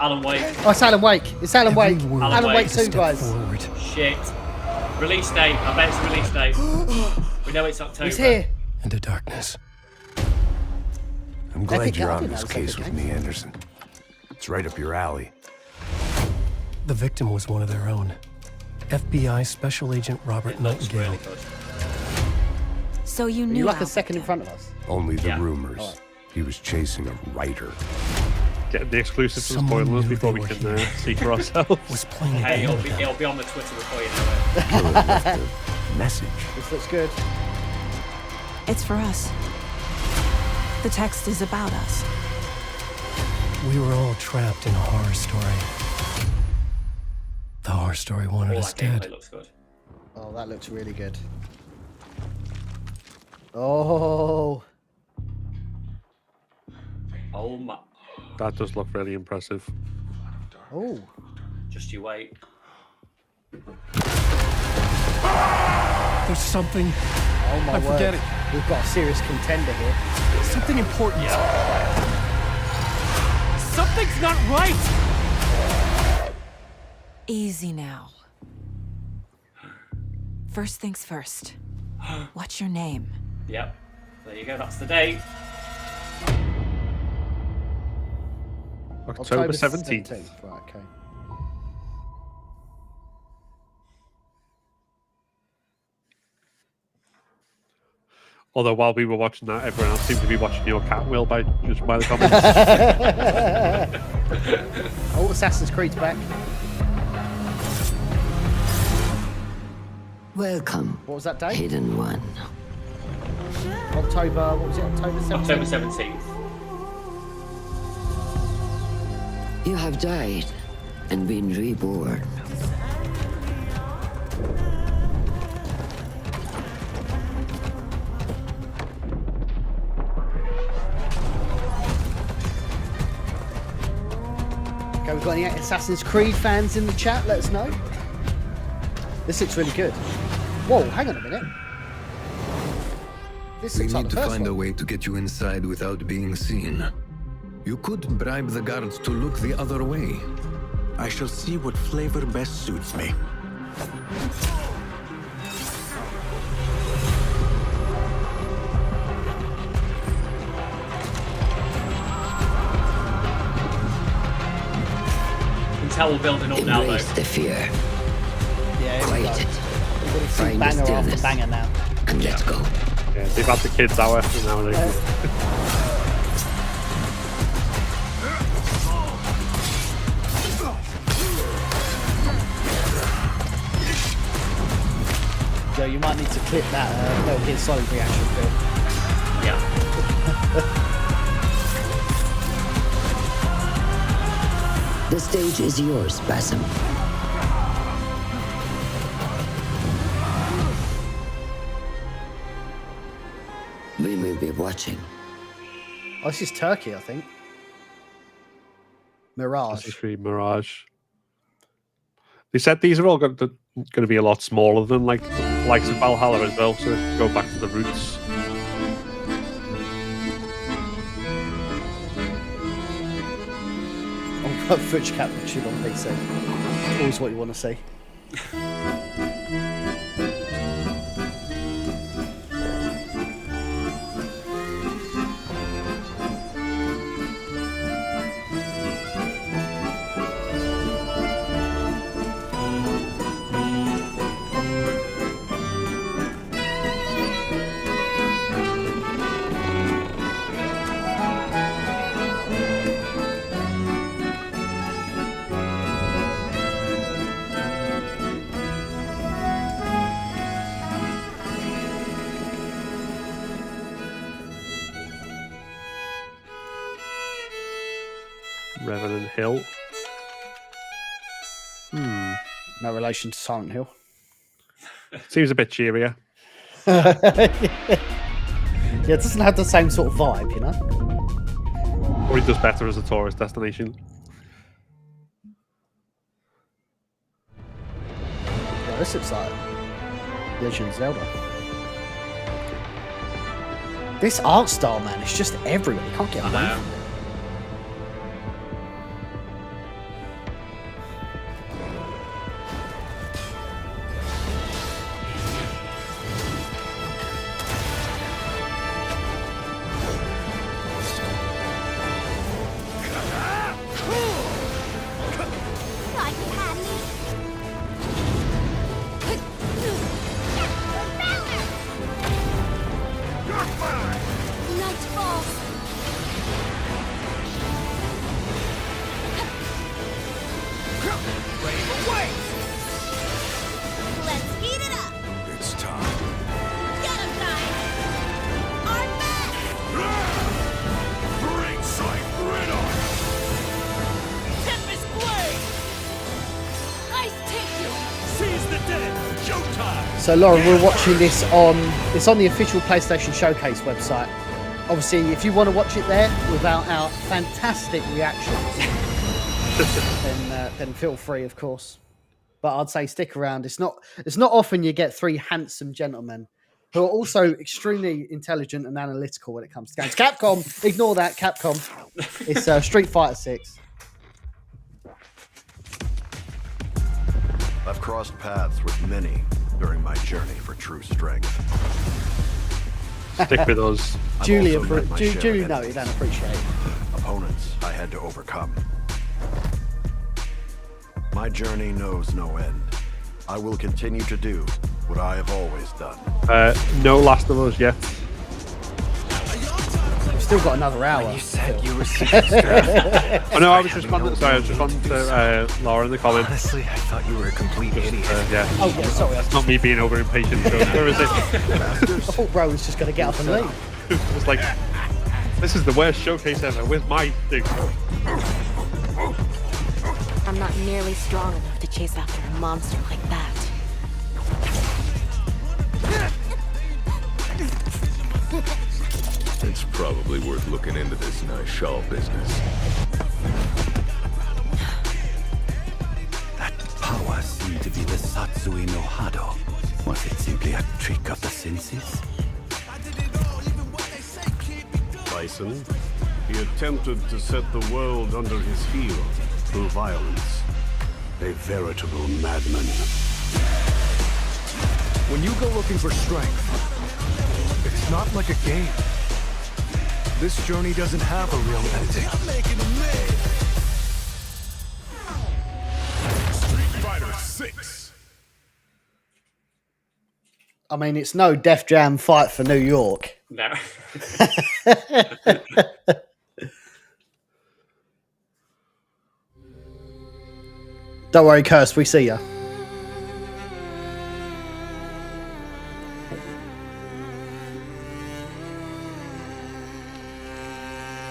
Speaker 3: Alan Wake.
Speaker 1: Oh, it's Alan Wake. It's Alan Wake.
Speaker 10: Every word
Speaker 1: Alan Wake
Speaker 10: is a
Speaker 1: 2,
Speaker 10: step
Speaker 1: guys.
Speaker 10: forward.
Speaker 3: Shit. Release date. I bet it's the release date. We know it's October.
Speaker 1: He's here.
Speaker 10: Into darkness.
Speaker 17: I'm glad
Speaker 1: Epic
Speaker 17: you're on
Speaker 1: Guardian,
Speaker 17: this
Speaker 1: that was
Speaker 17: case
Speaker 1: Epic
Speaker 17: with me, Anderson. It's right up your alley.
Speaker 10: The victim was one of their own. FBI Special Agent Robert Nightingale.
Speaker 3: Really good.
Speaker 4: So you
Speaker 1: Are
Speaker 4: knew
Speaker 1: you like a
Speaker 4: Albert.
Speaker 1: second in front of us?
Speaker 17: Only the
Speaker 3: Yeah.
Speaker 17: rumors.
Speaker 1: Alright.
Speaker 17: He was chasing a writer.
Speaker 2: Getting the exclusives and
Speaker 10: Someone
Speaker 2: spoilers
Speaker 10: knew
Speaker 2: before
Speaker 10: they
Speaker 2: we
Speaker 10: were
Speaker 2: can
Speaker 10: here.
Speaker 2: see for ourselves.
Speaker 10: Was playing a
Speaker 3: Hey,
Speaker 10: game with them.
Speaker 3: it'll be on the Twitter before you know it.
Speaker 17: Killer left a message.
Speaker 1: This looks good.
Speaker 4: It's for us. The text is about us.
Speaker 10: We were all trapped in a horror story. The horror story wanted
Speaker 3: All
Speaker 10: us
Speaker 3: that gameplay
Speaker 10: dead.
Speaker 3: looks good.
Speaker 1: Oh, that looks really good. Oh.
Speaker 3: Oh my.
Speaker 2: That does look really impressive.
Speaker 1: Oh.
Speaker 3: Just you wait.
Speaker 10: There's something.
Speaker 1: Oh my
Speaker 10: I
Speaker 1: word.
Speaker 10: forget it.
Speaker 1: We've got a serious contender here.
Speaker 10: Something important.
Speaker 7: Something's not right!
Speaker 4: Easy now. First things first. What's your name?
Speaker 3: Yep. There you go. That's the date.
Speaker 2: October 17th.
Speaker 1: Right, okay.
Speaker 2: Although while we were watching that, everyone else seemed to be watching your cat, Will, by judging by the comments.
Speaker 1: Oh, Assassin's Creed's back.
Speaker 18: Welcome,
Speaker 1: What was that date?
Speaker 18: Hidden One.
Speaker 1: October, what was it? October 17th?
Speaker 3: October 17th.
Speaker 18: You have died and been reborn.
Speaker 1: Okay, we've got any Assassin's Creed fans in the chat? Let us know. This looks really good. Whoa, hang on a minute. This
Speaker 15: We
Speaker 1: looks like
Speaker 15: need
Speaker 1: the
Speaker 15: to
Speaker 1: first
Speaker 15: find a
Speaker 1: one.
Speaker 15: way to get you inside without being seen. You could bribe the guards to look the other way.
Speaker 7: I shall see what flavor best suits me.
Speaker 3: You can tell we're building up now, though.
Speaker 18: Embrace the fear.
Speaker 1: Yeah, here we
Speaker 18: Fight
Speaker 1: go.
Speaker 18: it.
Speaker 1: We're going to see
Speaker 18: Find the
Speaker 1: banger after
Speaker 18: stillness.
Speaker 1: banger now.
Speaker 18: And let go.
Speaker 2: Yeah, they've had the kids hour nowadays.
Speaker 1: Joe, you might need to clip that Metal Gear Solid reaction film.
Speaker 3: Yeah.
Speaker 18: The stage is yours, Basim. We will be watching.
Speaker 1: Oh, this is Turkey, I think. Mirage.
Speaker 2: Assassin's Creed Mirage. They said these are all going to be a lot smaller than like the likes of Valhalla as well, so go back to the roots.
Speaker 1: Oh, footage capture on PC. Always what you want to see.
Speaker 2: Revenant Hill.
Speaker 1: No relation to Silent Hill.
Speaker 2: Seems a bit cheerier.
Speaker 1: Yeah, it doesn't have the same sort of vibe, you know?
Speaker 2: Or it does better as a tourist destination.
Speaker 1: Yeah, this looks like Legend of Zelda. This art style, man, it's just everywhere. You can't get away from it. So Lauren, we're watching this it's on the official PlayStation Showcase website. Obviously, if you want to watch it there without our fantastic reactions, then feel free, of course. But I'd say stick around. It's not often you get three handsome gentlemen who are also extremely intelligent and analytical when it comes to games. Capcom, ignore that, Capcom. It's Street Fighter 6.
Speaker 19: I've crossed paths with many during my journey for true strength.
Speaker 2: Stick with us.
Speaker 1: Julie noted and appreciate.
Speaker 19: Opponents I had to overcome. My journey knows no end. I will continue to do what I have always done.
Speaker 2: No Last of Us yet.
Speaker 1: We've still got another hour.
Speaker 15: You said you were super
Speaker 2: Oh no, I was responding to Laura in the comments.
Speaker 15: Honestly, I thought you were a complete idiot.
Speaker 2: Yeah.
Speaker 1: Oh yeah, sorry.
Speaker 2: That's not me being over impatient. So where is it?
Speaker 1: I thought Bro was just going to get up and leave.
Speaker 2: It was like, this is the worst showcase ever. Where's my thing?
Speaker 9: I'm not nearly strong enough to chase after a monster like that.
Speaker 6: It's probably worth looking into this nice shawl business.
Speaker 20: That power seemed to be the Satsui no Hado. Was it simply a trick of the senses?
Speaker 21: Bison, he attempted to set the world under his heel through violence. A veritable madman.
Speaker 7: When you go looking for strength, it's not like a game. This journey doesn't have a real ending.
Speaker 21: Street Fighter 6.
Speaker 1: I mean, it's no Def Jam Fight for New York.
Speaker 3: No.
Speaker 1: Don't worry, Curse, we see ya.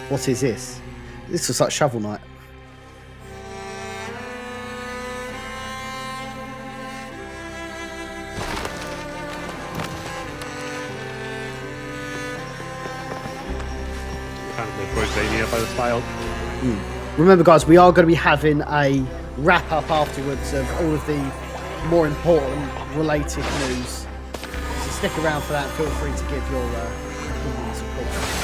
Speaker 1: What is this? This looks like Shovel Knight.
Speaker 2: Kind of Metroidvania by the style.
Speaker 1: Remember, guys, we are going to be having a wrap-up afterwards of all of the more important related news. So stick around for that. Feel free to give your support.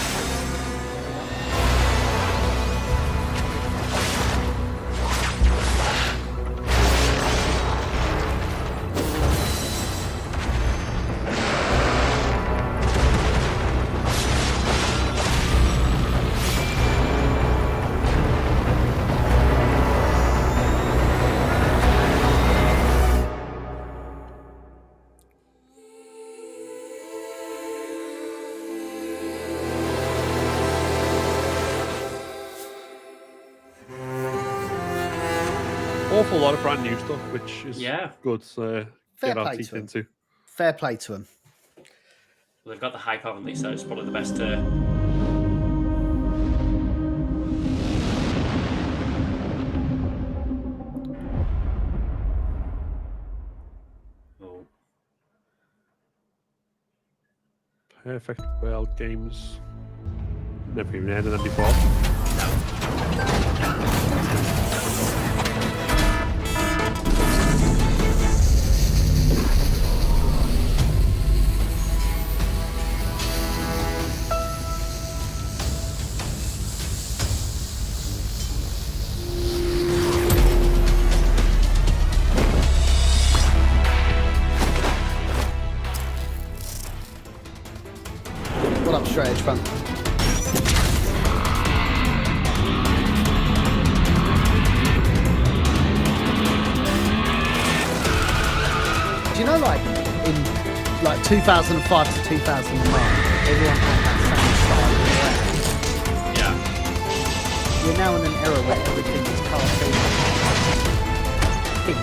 Speaker 2: Awful lot of brand new stuff, which is good to
Speaker 1: Fair
Speaker 2: get our
Speaker 1: play
Speaker 2: teeth
Speaker 1: to 'em.
Speaker 2: into.
Speaker 1: Fair play to him.
Speaker 3: Well, they've got the hype, haven't they? So it's probably the best.
Speaker 2: Perfect World Games. Never even heard of them before.
Speaker 1: What up, straight edge front? Do you know, like, in like 2005 to 2009, everyone had that same style of
Speaker 3: Yeah.
Speaker 1: We're now in an era where everything is cartoon. Pink.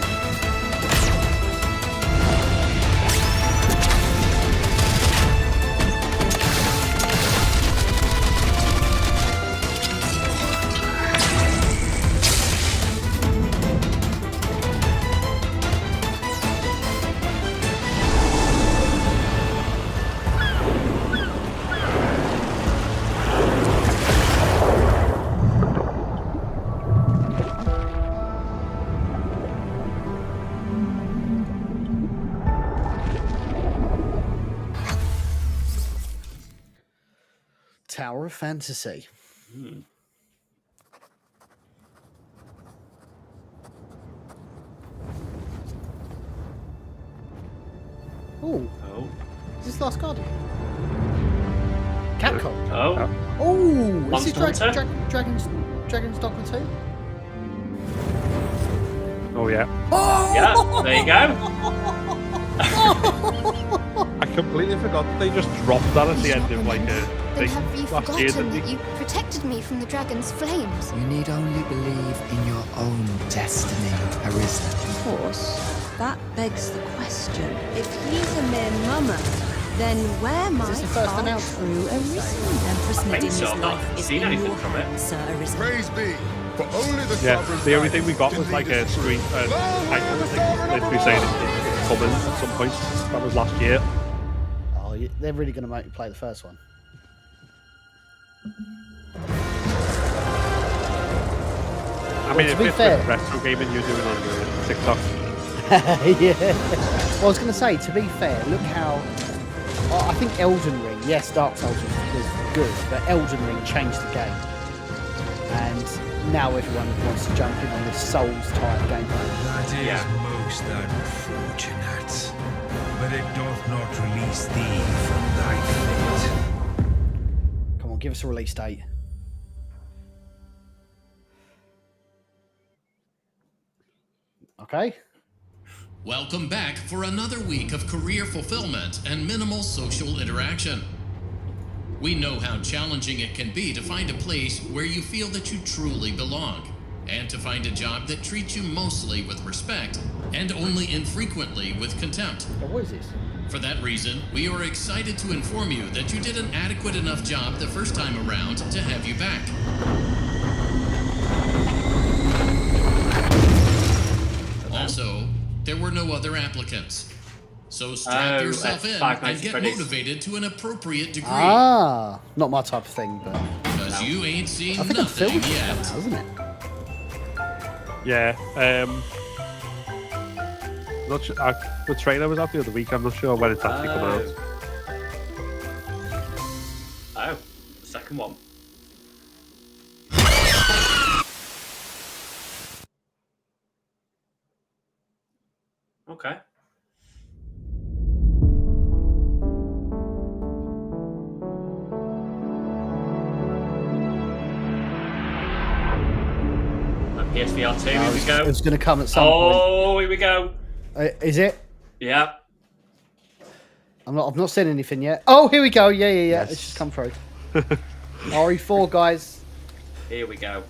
Speaker 1: Tower of Fantasy. Oh. Is this Last Guardian? Capcom.
Speaker 3: Oh.
Speaker 1: Oh. Is it
Speaker 3: Monster Hunter?
Speaker 1: Dragon's Dogma 2?
Speaker 2: Oh yeah.
Speaker 1: Oh!
Speaker 3: Yeah, there you go.
Speaker 2: I completely forgot they just dropped that at the end of like a
Speaker 16: Then
Speaker 2: thing
Speaker 16: have you
Speaker 2: last year,
Speaker 16: forgotten
Speaker 2: didn't
Speaker 16: that
Speaker 2: they?
Speaker 16: you protected me from the dragon's flames?
Speaker 8: You need only believe in your own destiny, Arisen.
Speaker 5: Of course, that begs the question. If he's a mere mummer, then where might
Speaker 1: this the first
Speaker 5: our
Speaker 1: announcement?
Speaker 5: true Arisen?
Speaker 3: I
Speaker 5: Empress
Speaker 3: think
Speaker 5: Nadina's
Speaker 3: so. I've not
Speaker 5: life is
Speaker 3: seen
Speaker 5: in
Speaker 3: anything
Speaker 5: your
Speaker 3: from it.
Speaker 5: hands, Sir Arisen.
Speaker 22: Praise be, for only the
Speaker 2: Yeah,
Speaker 22: sovereign
Speaker 2: the only thing we
Speaker 22: right
Speaker 2: got
Speaker 22: can
Speaker 2: was like
Speaker 22: lead
Speaker 2: a
Speaker 22: us
Speaker 2: screen title thing. Literally saying it's coming at some point. That was last year.
Speaker 1: Oh, they're really going to make you play the first one.
Speaker 2: I mean,
Speaker 1: to
Speaker 2: if
Speaker 1: be
Speaker 2: it's
Speaker 1: fair-
Speaker 2: the retro gaming you're doing on TikTok.
Speaker 1: Yeah. Well, I was going to say, to be fair, look how... I think Elden Ring, yes, Dark Souls was good, but Elden Ring changed the game. And now everyone wants to jump in on this Souls-type gameplay.
Speaker 23: That is most unfortunate, but it doth not release thee from thy fate.
Speaker 1: Come on, give us a release date. Okay.
Speaker 24: Welcome back for another week of career fulfillment and minimal social interaction. We know how challenging it can be to find a place where you feel that you truly belong, and to find a job that treats you mostly with respect and only infrequently with contempt.
Speaker 1: What is this?
Speaker 24: For that reason, we are excited to inform you that you did an adequate enough job the first time around to have you back. Also, there were no other applicants. So strap yourself in and get motivated to an appropriate degree.
Speaker 1: Ah, not my type of thing, but...
Speaker 24: Because you ain't seen
Speaker 1: I think it's
Speaker 24: nothing
Speaker 1: filmed
Speaker 24: yet.
Speaker 1: now, isn't it?
Speaker 2: Yeah. Not sure. The trailer was out the other week. I'm not sure when it's actually come out.
Speaker 3: Oh, the second one. Okay. PSVR 2, here we go.
Speaker 1: It's going to come at some point.
Speaker 3: Oh, here we go.
Speaker 1: Is it?
Speaker 3: Yeah.
Speaker 1: I've not seen anything yet. Oh, here we go. Yeah.
Speaker 3: Yes.
Speaker 1: It's just come through. RE4, guys.
Speaker 3: Here we go.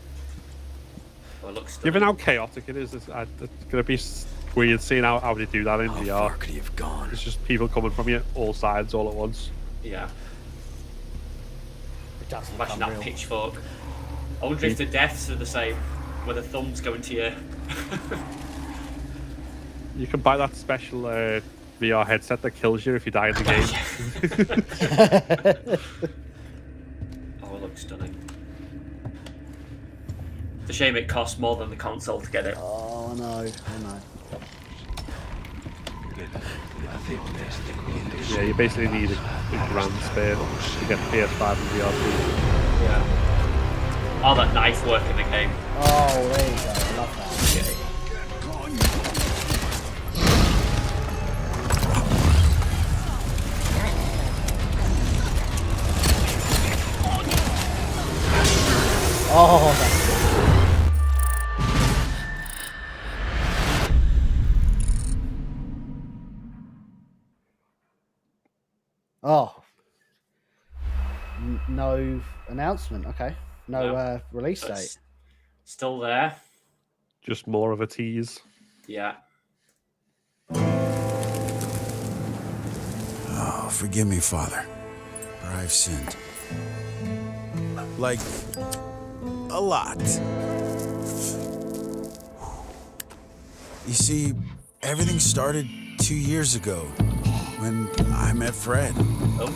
Speaker 3: Oh, it looks
Speaker 2: Given how chaotic it is, it's going to be weird seeing how they do that in VR.
Speaker 15: How far could he have gone?
Speaker 2: It's just people coming from you all sides all at once.
Speaker 3: Yeah.
Speaker 1: It does
Speaker 3: Imagine that pitchfork. I wonder if the deaths are the same, where the thumbs go into you.
Speaker 2: You can buy that special VR headset that kills you if you die in the game.
Speaker 3: Oh, it looks stunning. It's a shame it costs more than the console to get it.
Speaker 1: Oh, I know.
Speaker 2: Yeah, you basically need a grand spare to get the PS5 and VR2.
Speaker 3: Yeah. Oh, that knife work in the game.
Speaker 1: Oh, there you go. I love that. Oh, that's good. Oh. No announcement. Okay. No release date.
Speaker 3: Still there.
Speaker 2: Just more of a tease.
Speaker 3: Yeah.
Speaker 11: Oh, forgive me, Father, for I've sinned. Like, a lot. You see, everything started 2 years ago when I met Fred.
Speaker 3: Oh.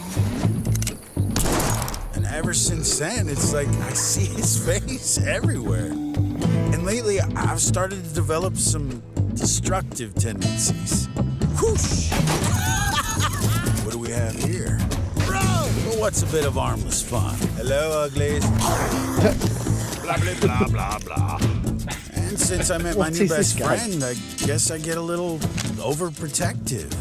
Speaker 11: And ever since then, it's like I see his face everywhere. And lately, I've started to develop some destructive tendencies. Whoosh! What do we have here? Well, what's a bit of harmless fun? Hello, uglies. Blah, blah, blah, blah, blah. And since I met my new best friend, I guess I get a little overprotective.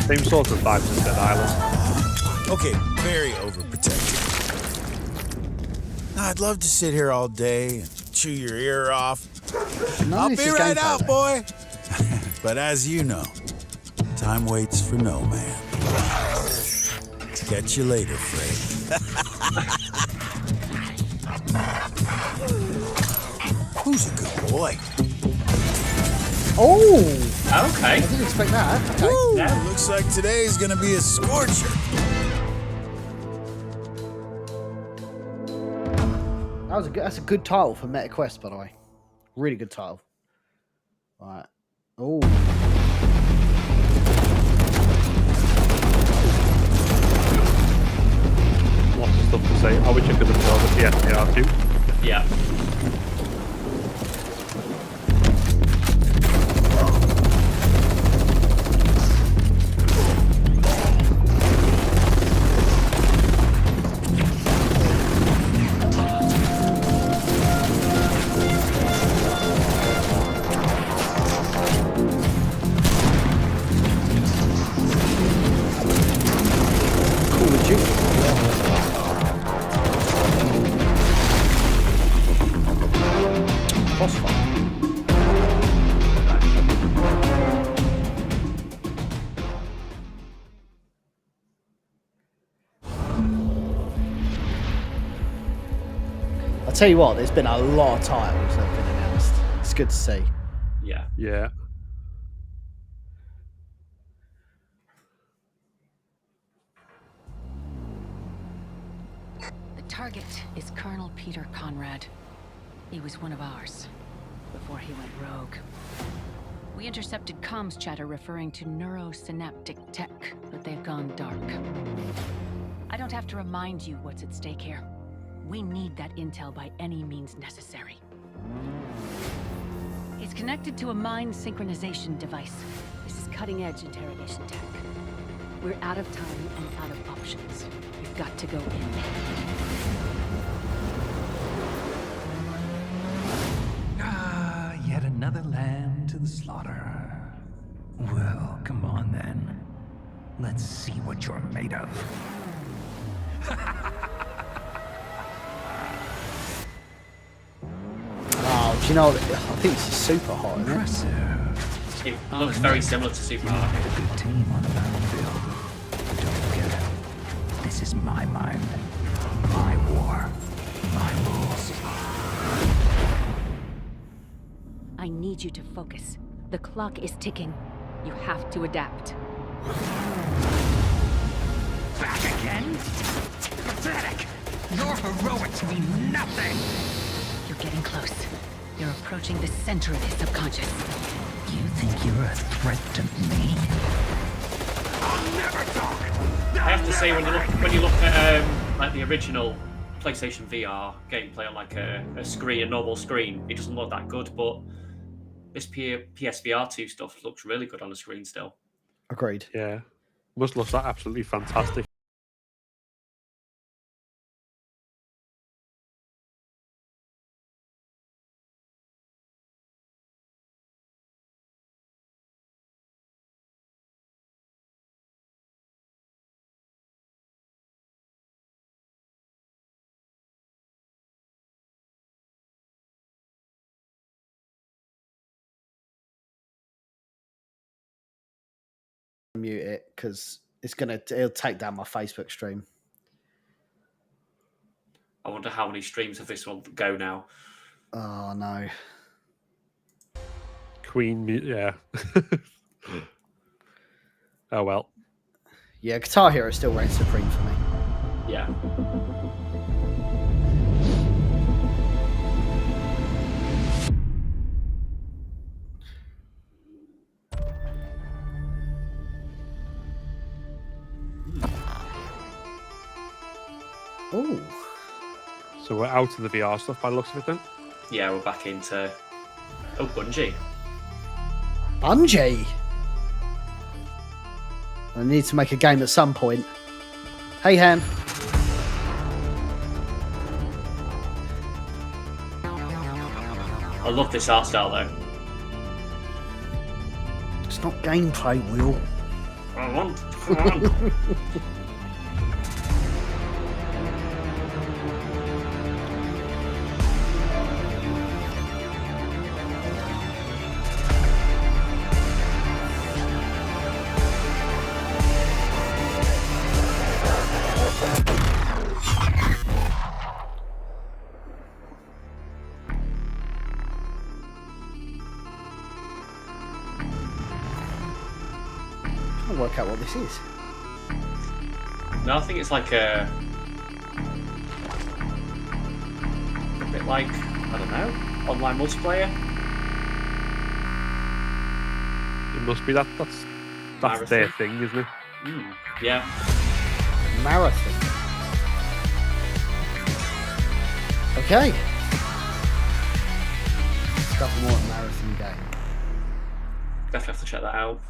Speaker 2: Same sort of vibes as Dead Island.
Speaker 11: Okay, very overprotective. Now, I'd love to sit here all day and chew your ear off. I'll be right out, boy. But as you know, time waits for no man. Catch you later, Fred. Who's a good boy?
Speaker 1: Oh!
Speaker 3: Okay.
Speaker 1: I didn't expect that. Okay.
Speaker 11: Woo, yeah. Looks like today's gonna be a scorcher.
Speaker 1: That's a good title for Meta Quest, by the way. Really good title. All right. Oh.
Speaker 2: Lots of stuff to say. I wish I could have told the PS VR2.
Speaker 3: Yeah.
Speaker 1: Tell you what, there's been a lot of titles that have been announced. It's good to see.
Speaker 3: Yeah.
Speaker 2: Yeah.
Speaker 12: The target is Colonel Peter Conrad. He was one of ours before he went rogue. We intercepted comms chatter referring to neurosynaptic tech, but they've gone dark. I don't have to remind you what's at stake here. We need that intel by any means necessary. It's connected to a mind synchronization device. This is cutting-edge interrogation tech. We're out of time and out of options. We've got to go in.
Speaker 23: Ah, yet another lamb to the slaughter. Well, come on then. Let's see what you're made of.
Speaker 1: Oh, do you know, I think this is super hot, isn't it?
Speaker 3: It looks very similar to Super Hot.
Speaker 23: A good team on the battlefield. But don't forget, this is my mind, my war, my rules.
Speaker 12: I need you to focus. The clock is ticking. You have to adapt.
Speaker 23: Back again? Pathetic! Your heroics mean nothing!
Speaker 12: You're getting close. You're approaching the center of his subconscious.
Speaker 23: You think you're a threat to me?
Speaker 3: I have to say, when you look at like the original PlayStation VR gameplay on like a normal screen, it doesn't look that good. But this PSVR2 stuff looks really good on the screen still.
Speaker 1: Agreed.
Speaker 2: Yeah, must look absolutely fantastic.
Speaker 1: Mute it because it'll take down my Facebook stream.
Speaker 3: I wonder how many streams of this will go now.
Speaker 1: Oh no.
Speaker 2: Queen, yeah. Oh well.
Speaker 1: Yeah, Guitar Hero still reigns supreme for me.
Speaker 3: Yeah.
Speaker 1: Oh.
Speaker 2: So we're out of the VR stuff by the looks of it then?
Speaker 3: Yeah, we're back into... Oh, Bungie.
Speaker 1: Bungie? I need to make a game at some point. Hey, Han.
Speaker 3: I love this art style, though.
Speaker 1: It's not gameplay, Will.
Speaker 3: I want. Come on.
Speaker 1: I'll work out what this is.
Speaker 3: No, I think it's like a bit like, I don't know, online multiplayer.
Speaker 2: It must be that's
Speaker 3: Marathon.
Speaker 2: their thing, isn't it?
Speaker 3: Yeah.
Speaker 1: Marathon. Okay. Let's go for more marathon game.
Speaker 3: Definitely have to check that out.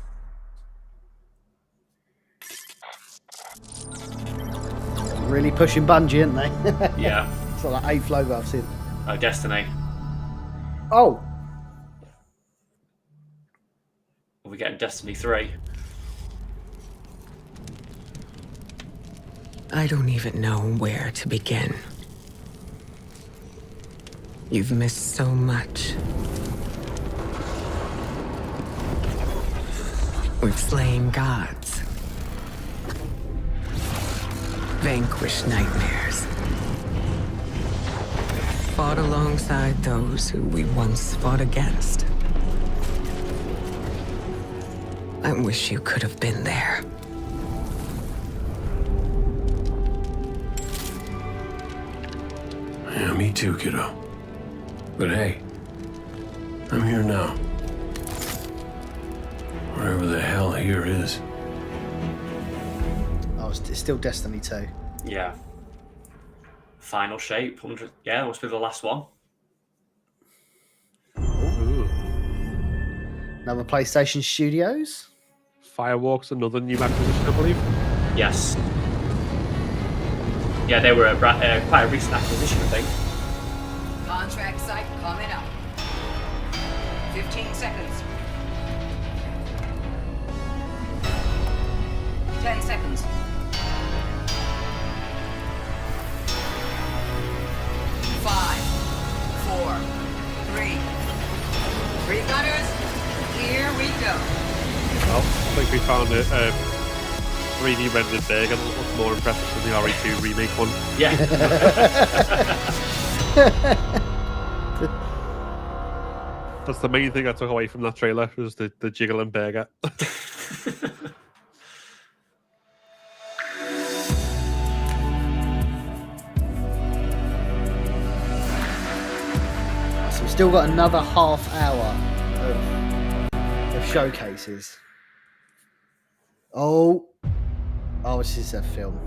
Speaker 1: Really pushing Bungie, aren't they?
Speaker 3: Yeah.
Speaker 1: It's like the 8th logo I've seen.
Speaker 3: Oh, Destiny.
Speaker 1: Oh.
Speaker 3: Are we getting Destiny 3?
Speaker 9: I don't even know where to begin. You've missed so much. We've slain gods. Vanquished nightmares. Fought alongside those who we once fought against. I wish you could have been there.
Speaker 21: Yeah, me too, kiddo. But hey, I'm here now. Wherever the hell here is.
Speaker 1: Oh, it's still Destiny 2.
Speaker 3: Yeah. Final shape. 100. Yeah, that must be the last one.
Speaker 2: Ooh.
Speaker 1: Another PlayStation Studios.
Speaker 2: Firewalk's another new acquisition, I believe.
Speaker 3: Yes. Yeah, they were quite a recent acquisition, I think.
Speaker 10: Contract site coming up. 15 seconds. 10 seconds. 5, 4, 3. Regunners, here we go.
Speaker 2: Well, I think we found a 3D rendered Berg and it looks more impressive than the RE2 remake one.
Speaker 3: Yeah.
Speaker 2: That's the main thing I took away from that trailer was the jiggling burger.
Speaker 1: So we've still got another half hour of showcases. Oh, this is a film.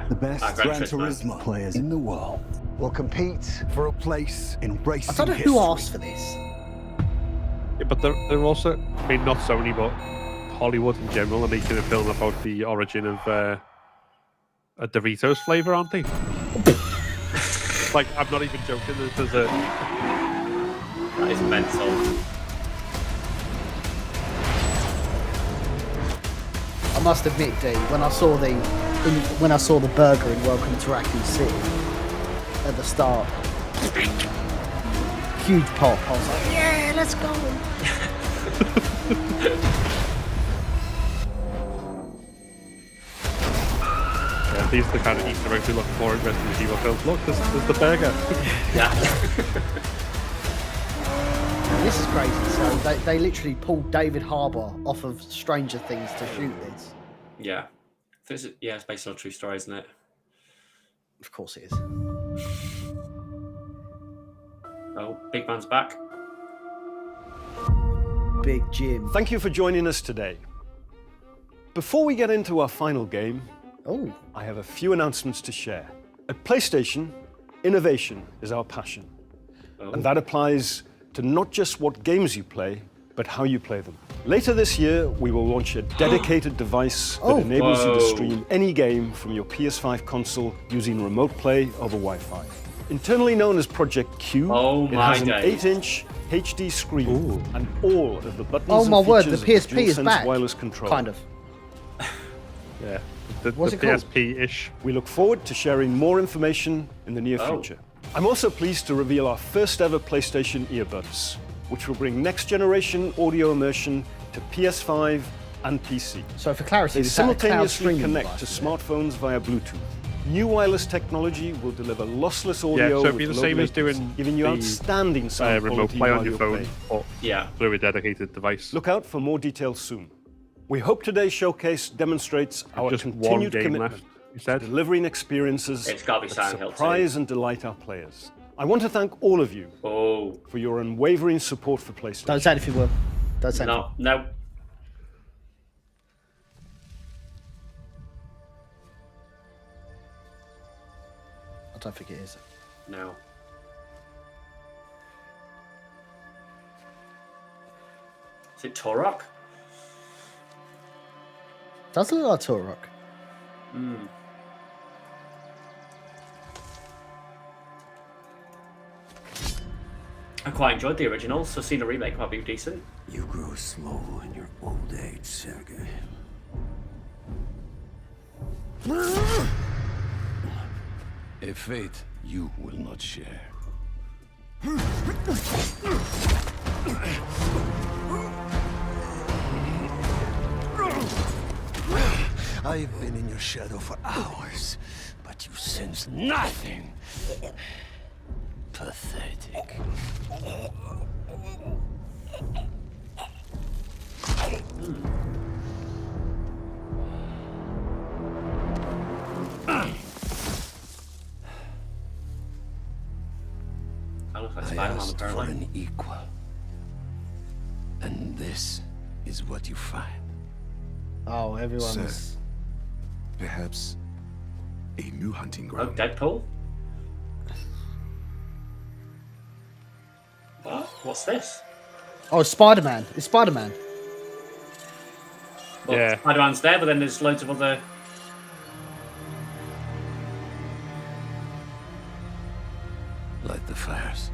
Speaker 20: The best
Speaker 3: Gran
Speaker 20: Gran
Speaker 3: Turismo.
Speaker 20: Turismo players in the world will compete for a place in racing
Speaker 1: I don't know
Speaker 20: history.
Speaker 1: who asked for this.
Speaker 2: Yeah, but they're also, I mean, not Sony, but Hollywood in general are making a film about the origin of a Doritos flavor, aren't they? Like, I'm not even joking. There's a.
Speaker 3: That is mental.
Speaker 1: I must admit, D, when I saw the burger in Welcome to Raccoon City at the start, huge pop. I was like, yeah, let's go.
Speaker 2: Yeah, these are the kind of Easter eggs we look for in Resident Evil films. Look, there's the burger.
Speaker 3: Yeah.
Speaker 1: This is crazy. So they literally pulled David Harbour off of Stranger Things to shoot this.
Speaker 3: Yeah. It's based on a true story, isn't it?
Speaker 1: Of course it is.
Speaker 3: Oh, Big Man's back.
Speaker 1: Big Jim.
Speaker 4: Thank you for joining us today. Before we get into our final game, I have a few announcements to share. At PlayStation, innovation is our passion. And that applies to not just what games you play, but how you play them. Later this year, we will launch a dedicated device that enables you to stream any game from your PS5 console using remote play over Wi-Fi. Internally known as Project Q, it has an 8-inch HD screen and all of the buttons and features
Speaker 1: the PSP
Speaker 4: of the
Speaker 1: is
Speaker 4: DualSense
Speaker 1: back.
Speaker 4: wireless controller.
Speaker 1: Kind of.
Speaker 2: Yeah, the
Speaker 1: What's it called?
Speaker 2: PSP-ish.
Speaker 4: We look forward to sharing more information in the near future. I'm also pleased to reveal our first ever PlayStation earbuds, which will bring next generation audio immersion to PS5 and PC.
Speaker 1: So for clarity,
Speaker 4: they
Speaker 1: is that a cloud
Speaker 4: simultaneously
Speaker 1: streaming
Speaker 4: connect
Speaker 1: device,
Speaker 4: to
Speaker 1: is it?
Speaker 4: smartphones via Bluetooth. New wireless technology will deliver lossless audio
Speaker 2: Yeah, so it'd be
Speaker 4: with
Speaker 2: the
Speaker 4: low
Speaker 2: same as
Speaker 4: latency,
Speaker 2: doing
Speaker 4: giving you
Speaker 2: the,
Speaker 4: outstanding sound
Speaker 2: remote
Speaker 4: quality
Speaker 2: play on
Speaker 4: while
Speaker 2: your
Speaker 4: you're
Speaker 2: phone,
Speaker 4: playing.
Speaker 2: or through a dedicated device.
Speaker 4: Look out for more details soon. We hope today's showcase demonstrates our
Speaker 2: just one
Speaker 4: continued
Speaker 2: game
Speaker 4: commitment
Speaker 2: left, you said?
Speaker 4: to delivering experiences
Speaker 3: It's gotta be
Speaker 4: that
Speaker 3: Silent Hill 2.
Speaker 4: surprise and delight our players. I want to thank all of you for your unwavering support for PlayStation.
Speaker 1: Don't say anything, Will. Don't say anything.
Speaker 3: No.
Speaker 1: I don't think it is.
Speaker 3: No. Is it Torok?
Speaker 1: Does it look like Turok?
Speaker 3: I quite enjoyed the original, so seeing a remake might be decent.
Speaker 20: You grow slow in your old age, Sergei.
Speaker 15: A fate you will not share.
Speaker 20: I've been in your shadow for hours, but you sense nothing. Pathetic.
Speaker 3: That looks like
Speaker 20: I
Speaker 3: Spider-Man,
Speaker 20: asked for
Speaker 3: apparently.
Speaker 20: an equal. And this is what you find.
Speaker 1: Oh, everyone's.
Speaker 13: Sir, perhaps a new hunting
Speaker 3: Oh,
Speaker 13: ground.
Speaker 3: Deadpool? What? What's this?
Speaker 1: Oh, Spider-Man. It's Spider-Man.
Speaker 3: Well,
Speaker 2: Yeah.
Speaker 3: Spider-Man's there, but then there's loads of other...
Speaker 20: Light the fires.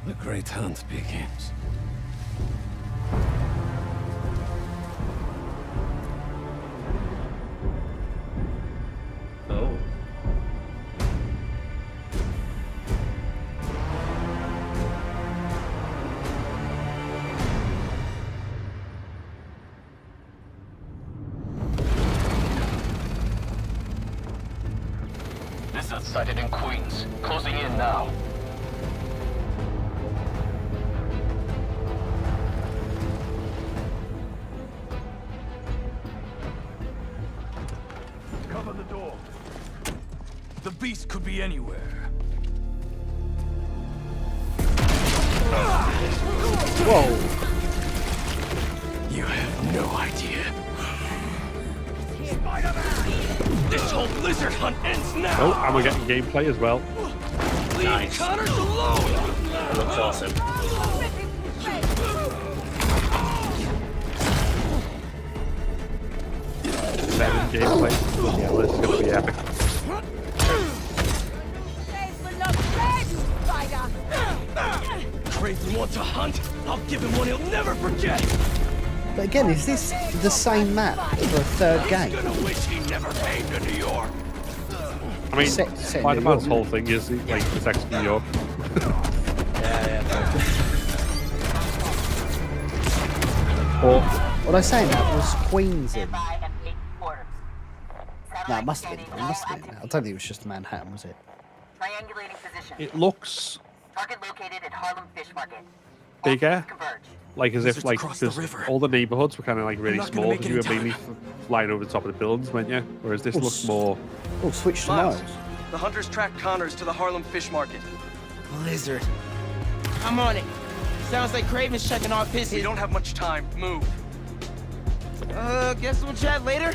Speaker 20: The great hunt begins.
Speaker 3: Oh.
Speaker 15: Lizard sighted in Queens. Closing in now.
Speaker 7: Cover the door. The beast could be anywhere.
Speaker 1: Whoa.
Speaker 15: You have no idea. This whole lizard hunt ends now!
Speaker 2: Oh, and we're getting gameplay as well.
Speaker 15: Leave Connors alone!
Speaker 3: That looks awesome.
Speaker 2: Seven gameplay. Yeah, this is going to be epic.
Speaker 15: Craven wants a hunt? I'll give him one he'll never forget!
Speaker 1: But again, is this the same map for a third game?
Speaker 15: He's gonna wish he never came to New York!
Speaker 2: I mean, Spider-Man's whole thing is like protects New York.
Speaker 1: Or what I saying that was Queens in. No, it must have been. It must have been. I don't think it was just Manhattan, was it?
Speaker 10: Triangulating position.
Speaker 2: It looks
Speaker 10: Target located at Harlem Fish Market.
Speaker 2: bigger, like as if like
Speaker 10: across the river.
Speaker 2: all the neighborhoods were kind of like really
Speaker 10: not gonna
Speaker 2: small
Speaker 10: make
Speaker 2: because you
Speaker 10: it
Speaker 2: were
Speaker 10: in
Speaker 2: mainly flying over the top of the buildings, weren't you? Whereas this looks more.
Speaker 1: Oh, switch to
Speaker 14: Miles,
Speaker 1: miles.
Speaker 14: the hunters tracked Connors to the Harlem Fish Market.
Speaker 17: Lizard. I'm on it. Sounds like Craven's checking off his.
Speaker 14: We don't have much time. Move.
Speaker 17: Guess we'll chat later.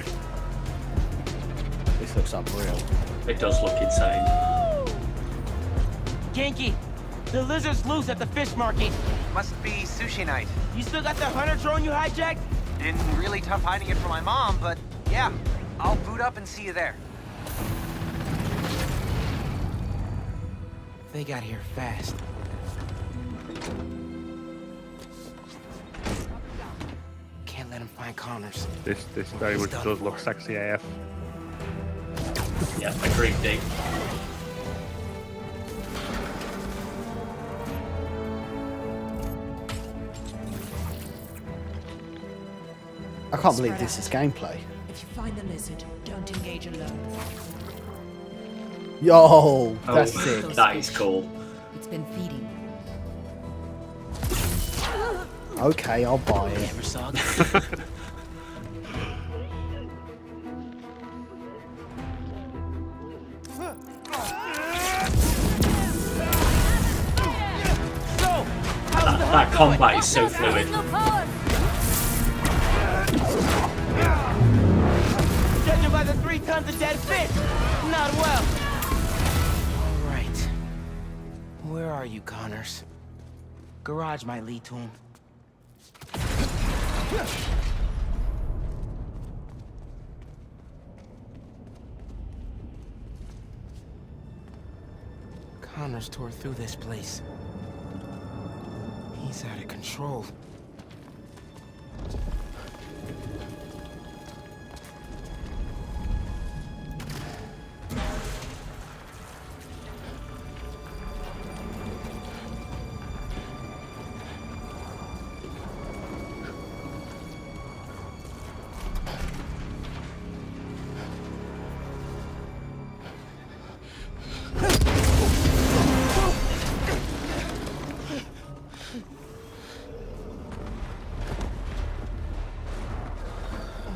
Speaker 1: This looks unreal.
Speaker 3: It does look insane.
Speaker 17: Genki, the lizard's loose at the fish market.
Speaker 14: Must be sushi night.
Speaker 17: You still got the hunter drone you hijacked?
Speaker 14: Been really tough hiding it from my mom, but yeah, I'll boot up and see you there.
Speaker 17: They got here fast. Can't let him find Connors.
Speaker 2: This very much does look sexy AF.
Speaker 3: Yeah, agreed, Dave.
Speaker 1: I can't believe this is gameplay.
Speaker 18: If you find the lizard, don't engage alone.
Speaker 1: Yo, that's sick.
Speaker 3: That is cool.
Speaker 18: It's been feeding.
Speaker 1: Okay, I'll buy it.
Speaker 3: That combat is so fluid.
Speaker 17: Judging by the 3 tons of dead fish, not well. All right. Where are you, Connors? Garage might lead to him. Connors tore through this place. He's out of control.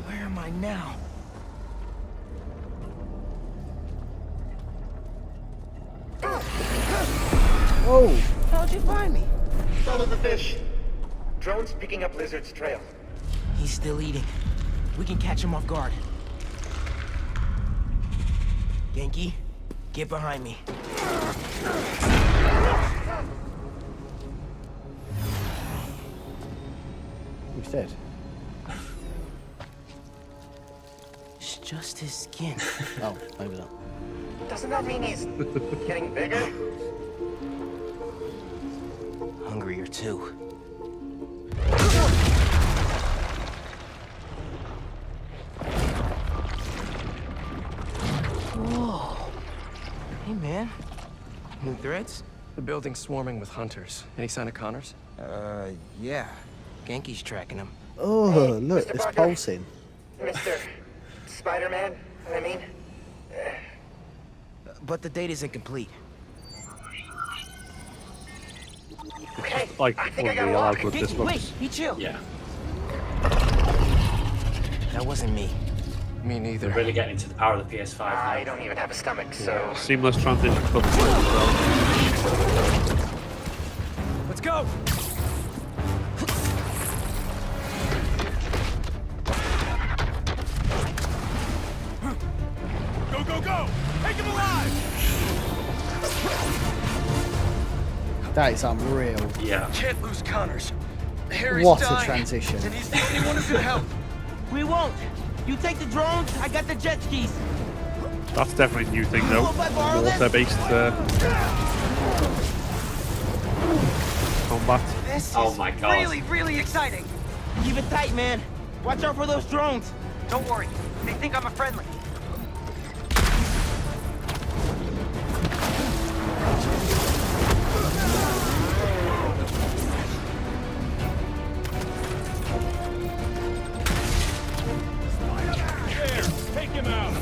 Speaker 17: Where am I now?
Speaker 1: Oh!
Speaker 17: How'd you find me?
Speaker 14: Follow the fish. Drone's picking up Lizard's trail.
Speaker 17: He's still eating. We can catch him off guard. Genki, get behind me.
Speaker 1: Who's dead?
Speaker 17: It's just his skin.
Speaker 1: Oh, maybe not.
Speaker 14: Doesn't that mean he's getting bigger?
Speaker 17: Hungrier too. Whoa. Hey, man. New threads?
Speaker 14: The building's swarming with hunters. Any sign of Connors?
Speaker 17: Yeah. Genki's tracking him.
Speaker 1: Oh, look, it's pulsing.
Speaker 14: Mr. Spider-Man, I mean.
Speaker 17: But the data's incomplete.
Speaker 2: It's like unreal how good this
Speaker 17: Genki,
Speaker 2: looks.
Speaker 17: wait, be chill.
Speaker 3: Yeah.
Speaker 17: That wasn't me.
Speaker 14: Me neither.
Speaker 3: They're really getting into the power of the PS5 now.
Speaker 14: I don't even have a stomach, so...
Speaker 2: Seamless transition cutscene as well.
Speaker 17: Let's go! go! Go, go, go! Take him alive!
Speaker 1: That is unreal.
Speaker 3: Yeah.
Speaker 17: Can't lose Connors. Harry's
Speaker 1: What a
Speaker 17: dying,
Speaker 1: transition.
Speaker 17: and he's the only one who can help. We won't. You take the drones, I got the jet skis.
Speaker 2: That's definitely a new thing, though. Water-based combat.
Speaker 17: This
Speaker 3: Oh
Speaker 17: is
Speaker 3: my God.
Speaker 17: really, really exciting. Keep it tight, man. Watch out for those drones. Don't worry. They think I'm a friendly.
Speaker 7: Take him out!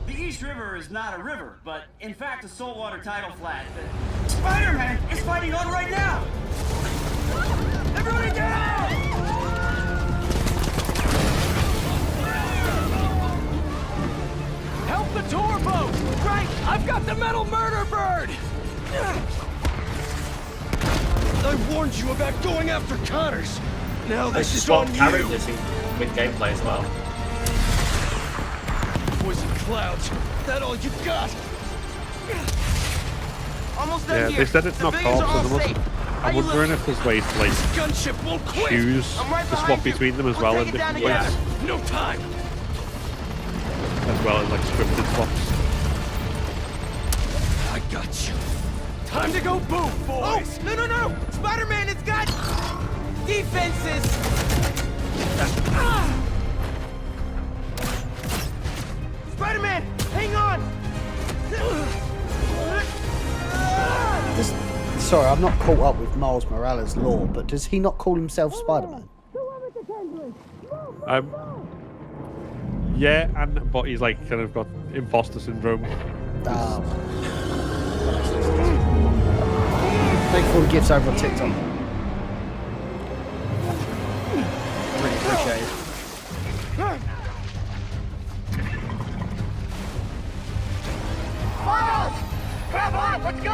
Speaker 6: The East River is not a river, but in fact a saltwater tidal flat. Spider-Man is fighting on right now! Everybody down!
Speaker 17: Help the tour boat! Right! I've got the metal murder bird! I warned you about going after Connors. Now
Speaker 3: They
Speaker 17: this is
Speaker 3: swap
Speaker 17: on you.
Speaker 3: characters with gameplay as well.
Speaker 17: Poison clouds. That all you got? Almost done
Speaker 2: Yeah,
Speaker 17: here.
Speaker 2: they said it's not
Speaker 17: Civilians
Speaker 2: co-op,
Speaker 17: are
Speaker 2: so
Speaker 17: all
Speaker 2: there
Speaker 17: safe.
Speaker 2: must.
Speaker 17: How
Speaker 2: I'm
Speaker 17: you
Speaker 2: wondering
Speaker 17: looking?
Speaker 2: if there's ways to like
Speaker 17: Gunship won't quit.
Speaker 2: choose
Speaker 17: I'm right
Speaker 2: to swap
Speaker 17: behind you.
Speaker 2: between them as
Speaker 17: We'll
Speaker 2: well
Speaker 17: take
Speaker 2: in
Speaker 17: it down
Speaker 2: different ways,
Speaker 17: together. No time.
Speaker 2: as well as like scripted swaps.
Speaker 17: I got you. Time to go boom, boys. Oh, no. Spider-Man has got defenses. Spider-Man, hang on.
Speaker 1: Sorry, I'm not caught up with Miles Morales' lore, but does he not call himself Spider-Man?
Speaker 2: Yeah, but he's like kind of got imposter syndrome.
Speaker 1: Oh. Thank you for all the gifts over on TikTok. Really appreciate it.
Speaker 17: Miles! Grab on, let's go!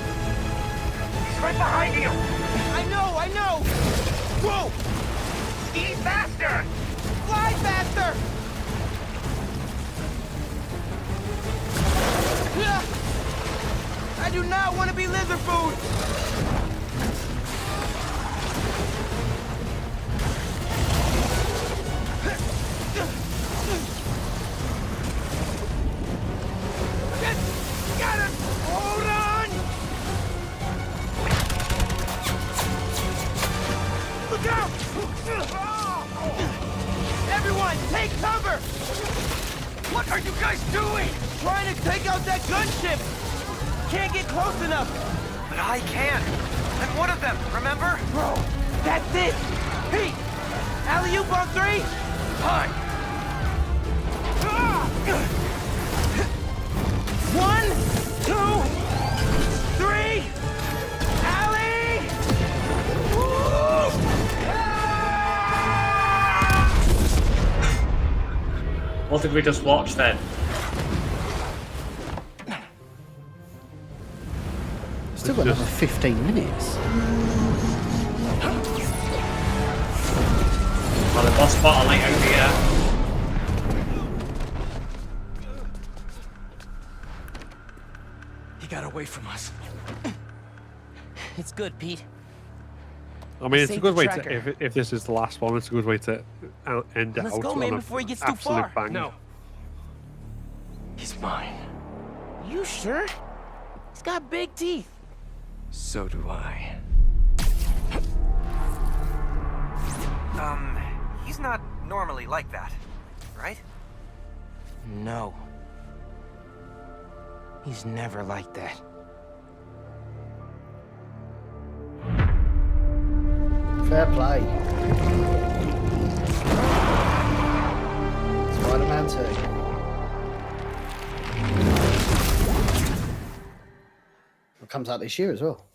Speaker 17: He's right behind you! I know! Whoa! Speed faster! Fly faster! I do not want to be lizard food! Got him! Hold on! Look out! Everyone, take cover! What are you guys doing? Trying to take out that gunship! Can't get close enough! But I can! I'm one of them, remember? Bro, that's it! Pete! Alley-oop on 3! Fine! 1, 2, 3, Alley!
Speaker 3: What did we just watch then?
Speaker 1: Still got another 15 minutes.
Speaker 3: Well, the boss bottleneck over here.
Speaker 17: He got away from us. It's good, Pete.
Speaker 2: I mean, it's a
Speaker 17: Save
Speaker 2: good
Speaker 17: the
Speaker 2: way
Speaker 17: tracker.
Speaker 2: to if this is the last one, it's a good way to end it
Speaker 17: Let's
Speaker 2: out
Speaker 17: go,
Speaker 2: on
Speaker 17: man,
Speaker 2: a
Speaker 17: before he gets too
Speaker 2: absolute
Speaker 17: far.
Speaker 2: bang.
Speaker 17: No. He's mine. You sure? He's got big teeth.
Speaker 14: So do I. He's not normally like that, right?
Speaker 17: No. He's never like that.
Speaker 1: Fair play. Spider-Man 2. It comes out this year as well.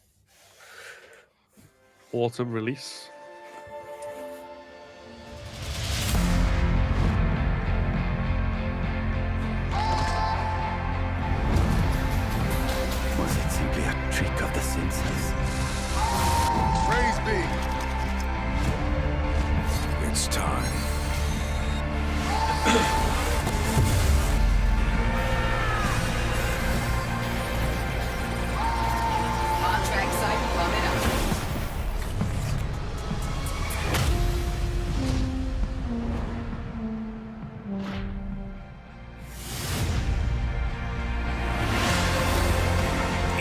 Speaker 2: autumn release.
Speaker 20: Was it simply a trick of the senses?
Speaker 22: Praise be.
Speaker 11: It's time.
Speaker 9: Contract site coming up.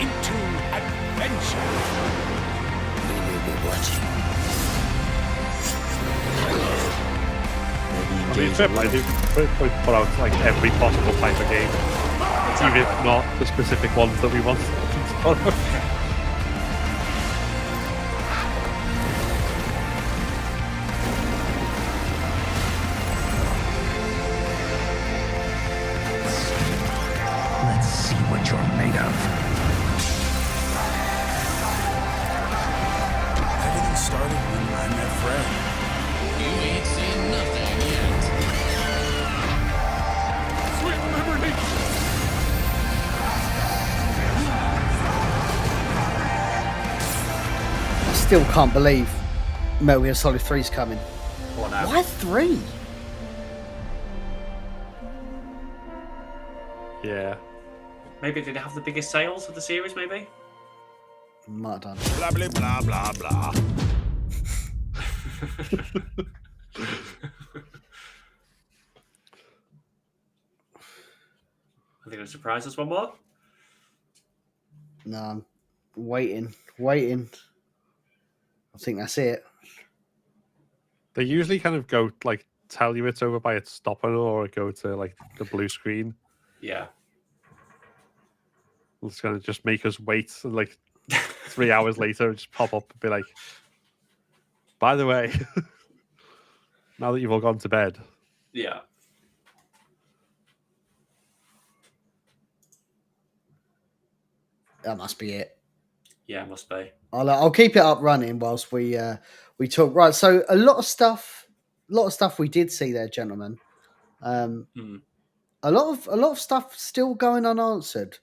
Speaker 22: Into adventure.
Speaker 15: We will be watching.
Speaker 2: I mean, fair play, they put out like every possible type of game, even if not the specific ones that we want.
Speaker 23: Let's see what you're made of.
Speaker 11: Everything started when I met Fred.
Speaker 24: You ain't seen nothing yet.
Speaker 22: Sweet liberty.
Speaker 1: I still can't believe Metal Gear Solid 3's coming.
Speaker 3: Or no.
Speaker 1: Why 3?
Speaker 2: Yeah.
Speaker 3: Maybe did it have the biggest sales of the series? Maybe.
Speaker 1: Might have done.
Speaker 11: Blah, blah, blah, blah, blah.
Speaker 3: Are they going to surprise us one more?
Speaker 1: No, I'm waiting. I think that's it.
Speaker 2: They usually kind of go like tell you it's over by it stopping, or go to like the blue screen.
Speaker 3: Yeah.
Speaker 2: It's gonna just make us wait, and like 3 hours later, just pop up and be like, "By the way, now that you've all gone to bed."
Speaker 3: Yeah.
Speaker 1: That must be it.
Speaker 3: Yeah, it must be.
Speaker 1: I'll keep it up running whilst we talk. Right, so a lot of stuff we did see there, gentlemen. A lot of stuff still going unanswered.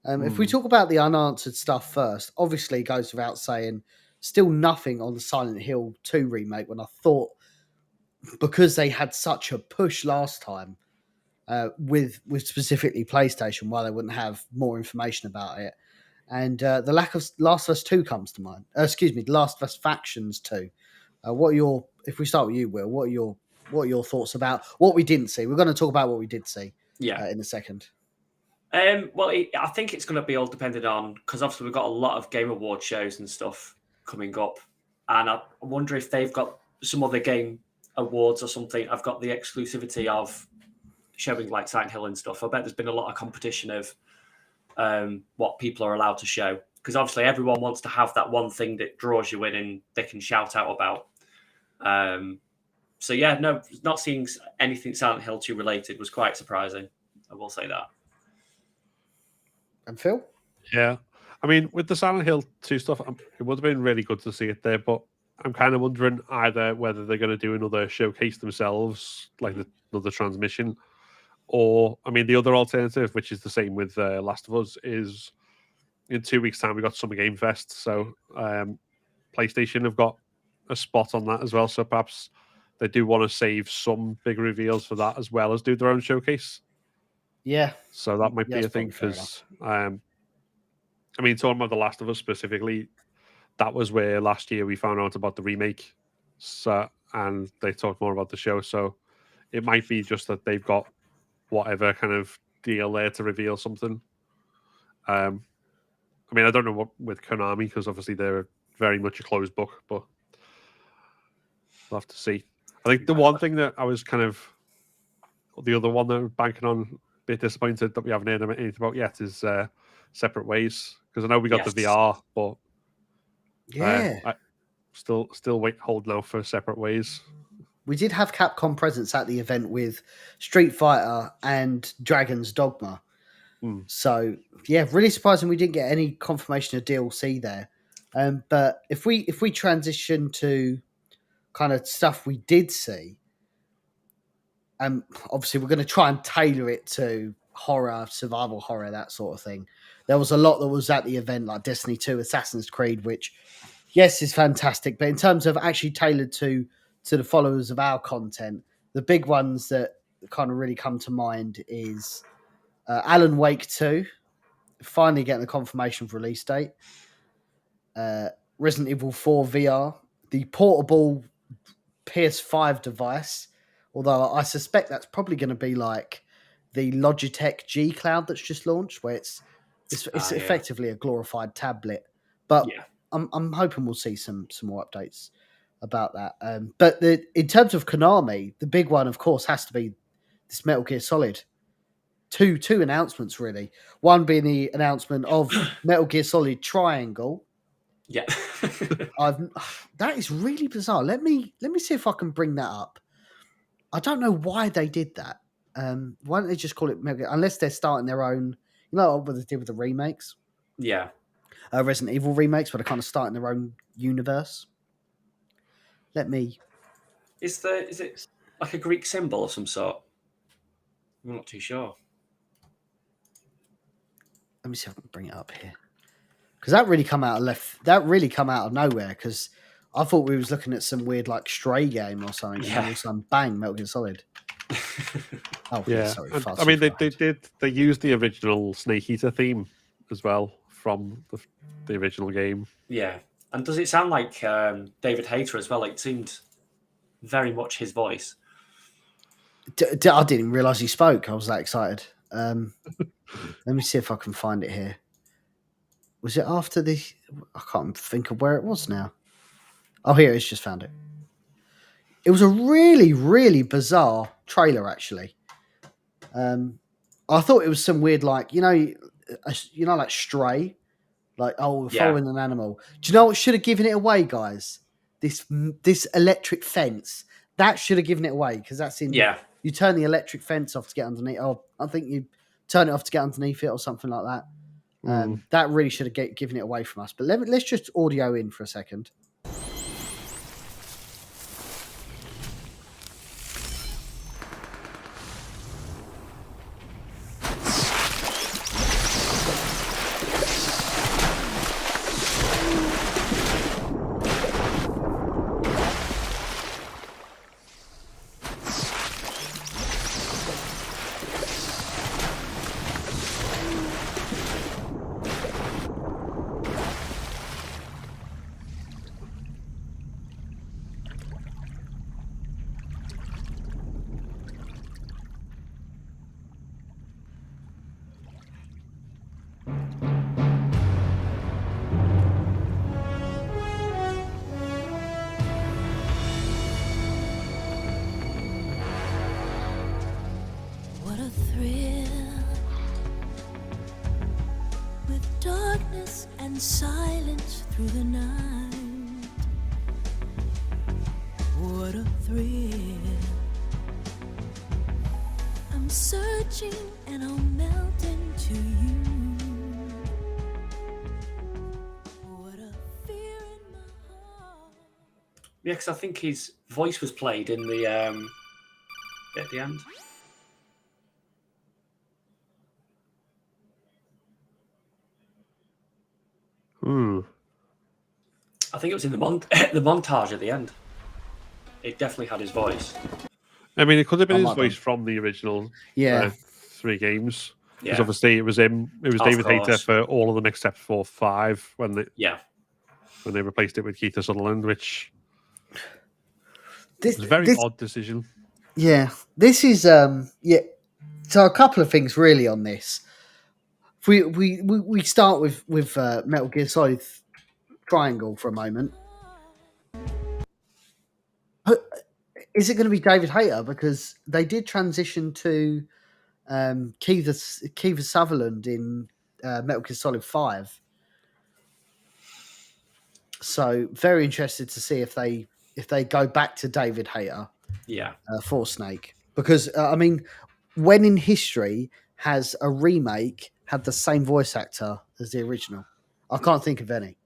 Speaker 1: If we talk about the unanswered stuff first, obviously it goes without saying, still nothing on the Silent Hill 2 remake. When I thought, because they had such a push last time with specifically PlayStation, why they wouldn't have more information about it. And the lack of Last of Us 2 comes to mind. Excuse me, Last of Us Factions 2. If we start with you, Will, what are your thoughts about what we didn't see? We're going to talk about what we did see in a second.
Speaker 3: Well, I think it's going to be all dependent on, because obviously we've got a lot of Game Award shows and stuff coming up. And I wonder if they've got some other game awards or something. I've got the exclusivity of showing like Silent Hill and stuff. I bet there's been a lot of competition of what people are allowed to show, because obviously everyone wants to have that one thing that draws you in and they can shout out about. So yeah, no, not seeing anything Silent Hill 2 related was quite surprising. I will say that.
Speaker 1: And Phil?
Speaker 2: Yeah, I mean, with the Silent Hill 2 stuff, it would have been really good to see it there, but I'm kind of wondering either whether they're going to do another showcase themselves, like another transmission, or, I mean, the other alternative, which is the same with Last of Us, is in 2 weeks' time we got Summer Game Fest, so PlayStation have got a spot on that as well, so perhaps they do want to save some big reveals for that as well as do their own showcase.
Speaker 1: Yeah.
Speaker 2: So that might be a thing, because, I mean, talking about The Last of Us specifically, that was where last year we found out about the remake, and they talked more about the show, so it might be just that they've got whatever kind of deal there to reveal something. I mean, I don't know what with Konami, because obviously they're very much a closed book, but we'll have to see. I think the one thing that I was kind of, the other one that I'm banking on, a bit disappointed that we haven't heard anything about yet, is Separate Ways, because I know we got the VR, but I still holding out for Separate Ways.
Speaker 1: We did have Capcom presence at the event with Street Fighter and Dragon's Dogma. So, yeah, really surprising we didn't get any confirmation of DLC there. But if we transition to kind of stuff we did see, obviously we're going to try and tailor it to horror, survival horror, that sort of thing. There was a lot that was at the event, like Destiny 2, Assassin's Creed, which, yes, is fantastic. But in terms of actually tailored to the followers of our content, the big ones that kind of really come to mind is Alan Wake 2, finally getting the confirmation for release date. Resident Evil 4 VR, the portable PS5 device, although I suspect that's probably going to be like the Logitech G Cloud that's just launched, where it's effectively a glorified tablet. But I'm hoping we'll see some more updates about that. But in terms of Konami, the big one, of course, has to be this Metal Gear Solid. Two announcements, really. One being the announcement of Metal Gear Solid Triangle.
Speaker 3: Yeah.
Speaker 1: That is really bizarre. Let me see if I can bring that up. I don't know why they did that. Why don't they just call it Metal Gear? Unless they're starting their own, what they did with the remakes.
Speaker 3: Yeah.
Speaker 1: Resident Evil remakes, where they're kind of starting their own universe. Let me.
Speaker 3: Is it like a Greek symbol of some sort? I'm not too sure.
Speaker 1: Let me see if I can bring it up here. Because that really come out of nowhere. Because I thought we was looking at some weird like Stray game or something.
Speaker 3: Yeah.
Speaker 1: And all of a sudden, bang, Metal Gear Solid. Oh
Speaker 2: yeah.
Speaker 1: Sorry.
Speaker 2: I mean, they used the original Snake Eater theme as well from the original game.
Speaker 3: Yeah, and does it sound like David Hayter as well? Like, it seemed very much his voice.
Speaker 1: I didn't even realise he spoke. I was that excited. Let me see if I can find it here. Was it after the... I can't think of where it was now. Oh, here it is. Just found it. It was a really, really bizarre trailer, actually. I thought it was some weird, like, like Stray. Like, we're following an animal. Do you know what should have given it away, guys? This electric fence. That should have given it away, because that's in...
Speaker 3: Yeah.
Speaker 1: You turn the electric fence off to get underneath. Oh, I think you turn it off to get underneath it or something like that. That really should have given it away from us. But let's just audio in for a second.
Speaker 5: What a thrill, with darkness and silence through the night. What a thrill. I'm searching and I'll melt into you. What a fear in my heart.
Speaker 3: Yeah, because I think his voice was played in the at the end. I think it was in the montage at the end. It definitely had his voice.
Speaker 2: I mean, it could have been his voice from the original 3 games. Because obviously it was him. It was David Hayter for all of them except for 5 when they replaced it with Keith Sutherland, which was a very odd decision.
Speaker 1: Yeah, this is So a couple of things really on this. If we start with Metal Gear Solid Triangle for a moment. Is it going to be David Hayter? Because they did transition to Kiefer Sutherland in Metal Gear Solid 5. So very interested to see if they go back to David Hayter for Snake. Because, I mean, when in history has a remake had the same voice actor as the original? I can't think of any.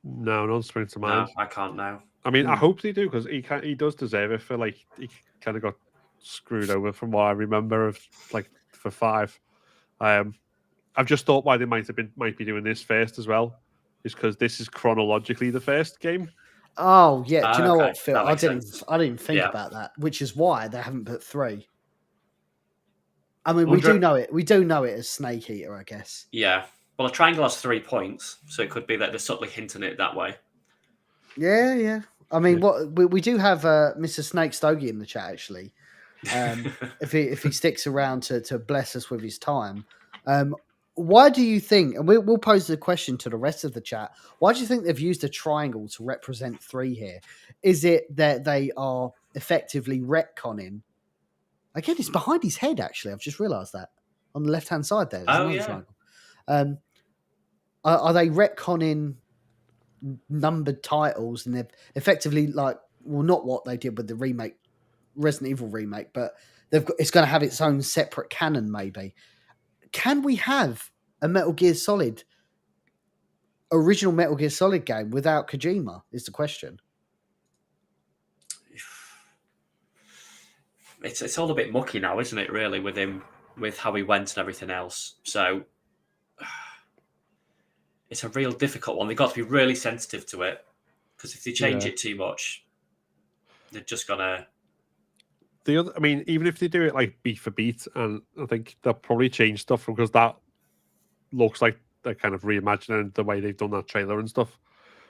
Speaker 2: No, not springs to
Speaker 3: No,
Speaker 2: mind.
Speaker 3: I can't now.
Speaker 2: I mean, I hope they do because he does deserve it for like he kind of got screwed over from what I remember of like for 5. I've just thought why they might be doing this first as well, is because this is chronologically the first game.
Speaker 1: Oh yeah, do you know
Speaker 3: Okay,
Speaker 1: what, Phil?
Speaker 3: that
Speaker 1: I
Speaker 3: makes
Speaker 1: didn't
Speaker 3: sense.
Speaker 1: think
Speaker 3: Yeah.
Speaker 1: about that, which is why they haven't put 3. I mean, we
Speaker 3: Wonder-
Speaker 1: do know it. We do know it as Snake Eater, I guess.
Speaker 3: Yeah. Well, a triangle has 3 points, so it could be that they're subtly hinting it that way.
Speaker 1: Yeah, yeah. I mean, what we do have Mr. Snake Stogie in the chat actually. If he sticks around to bless us with his time, why do you think? And we'll pose the question to the rest of the chat. Why do you think they've used a triangle to represent 3 here? Is it that they are effectively retconning? Again, it's behind his head. Actually, I've just realised that on the left hand side there. There's
Speaker 3: Oh,
Speaker 1: another
Speaker 3: yeah.
Speaker 1: triangle. Are they retconning numbered titles, and they're effectively like, well, not what they did with the remake, Resident Evil remake, but it's going to have its own separate canon. Maybe can we have a original Metal Gear Solid game without Kojima? Is the question.
Speaker 3: It's all a bit mucky now, isn't it? Really, with him, with how he went and everything else. So it's a real difficult one. They've got to be really sensitive to it, because if they change it too much, they're just gonna.
Speaker 2: I mean, even if they do it like beat for beat, and I think they'll probably change stuff because that looks like they're kind of reimagining the way they've done that trailer and stuff.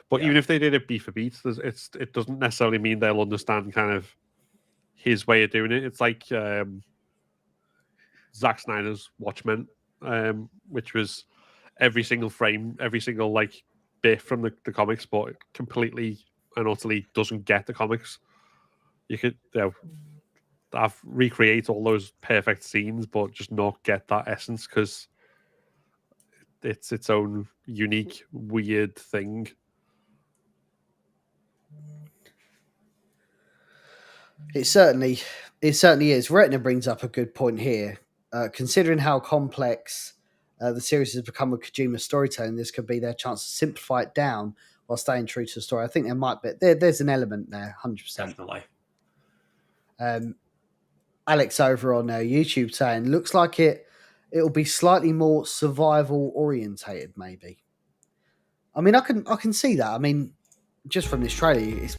Speaker 2: But even if they did it beat for beat, it doesn't necessarily mean they'll understand kind of his way of doing it. It's like Zack Snyder's Watchmen, which was every single frame, every single like bit from the comics, but completely and utterly doesn't get the comics. You could recreate all those perfect scenes, but just not get that essence because it's its own unique, weird thing.
Speaker 1: It certainly is. Retina brings up a good point here. Considering how complex the series has become with Kojima storytelling, this could be their chance to simplify it down while staying true to the story. I think there might be there's an element there, 100%.
Speaker 3: Definitely.
Speaker 1: Alex over on YouTube saying, looks like it'll be slightly more survival orientated, maybe. I mean, I can see that. I mean, just from this trailer, it's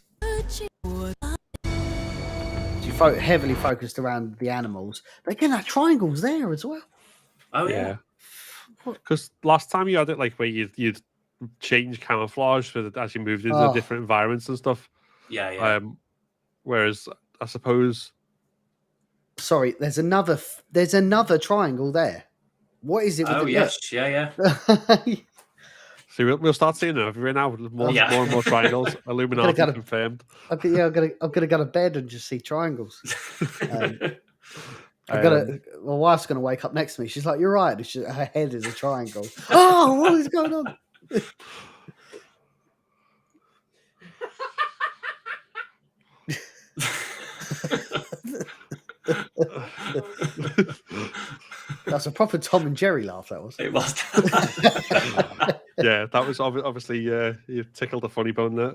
Speaker 1: heavily focused around the animals. But again, that triangle's there as well.
Speaker 3: Oh yeah.
Speaker 2: Because last time you had it like where you'd change camouflage as you moved into different environments and stuff.
Speaker 3: Yeah.
Speaker 2: Whereas I suppose.
Speaker 1: Sorry, there's another triangle there. What is it?
Speaker 3: Oh yes, yeah.
Speaker 2: So we'll start seeing it every now more and more triangles. Illuminati confirmed.
Speaker 1: I'm gonna go to bed and just see triangles. My wife's gonna wake up next to me. She's like, "You're right." Her head is a triangle. Oh, what is going on? That's a proper Tom and Jerry laugh. That was.
Speaker 3: It was.
Speaker 2: Yeah, that was obviously you tickled a funny bone there.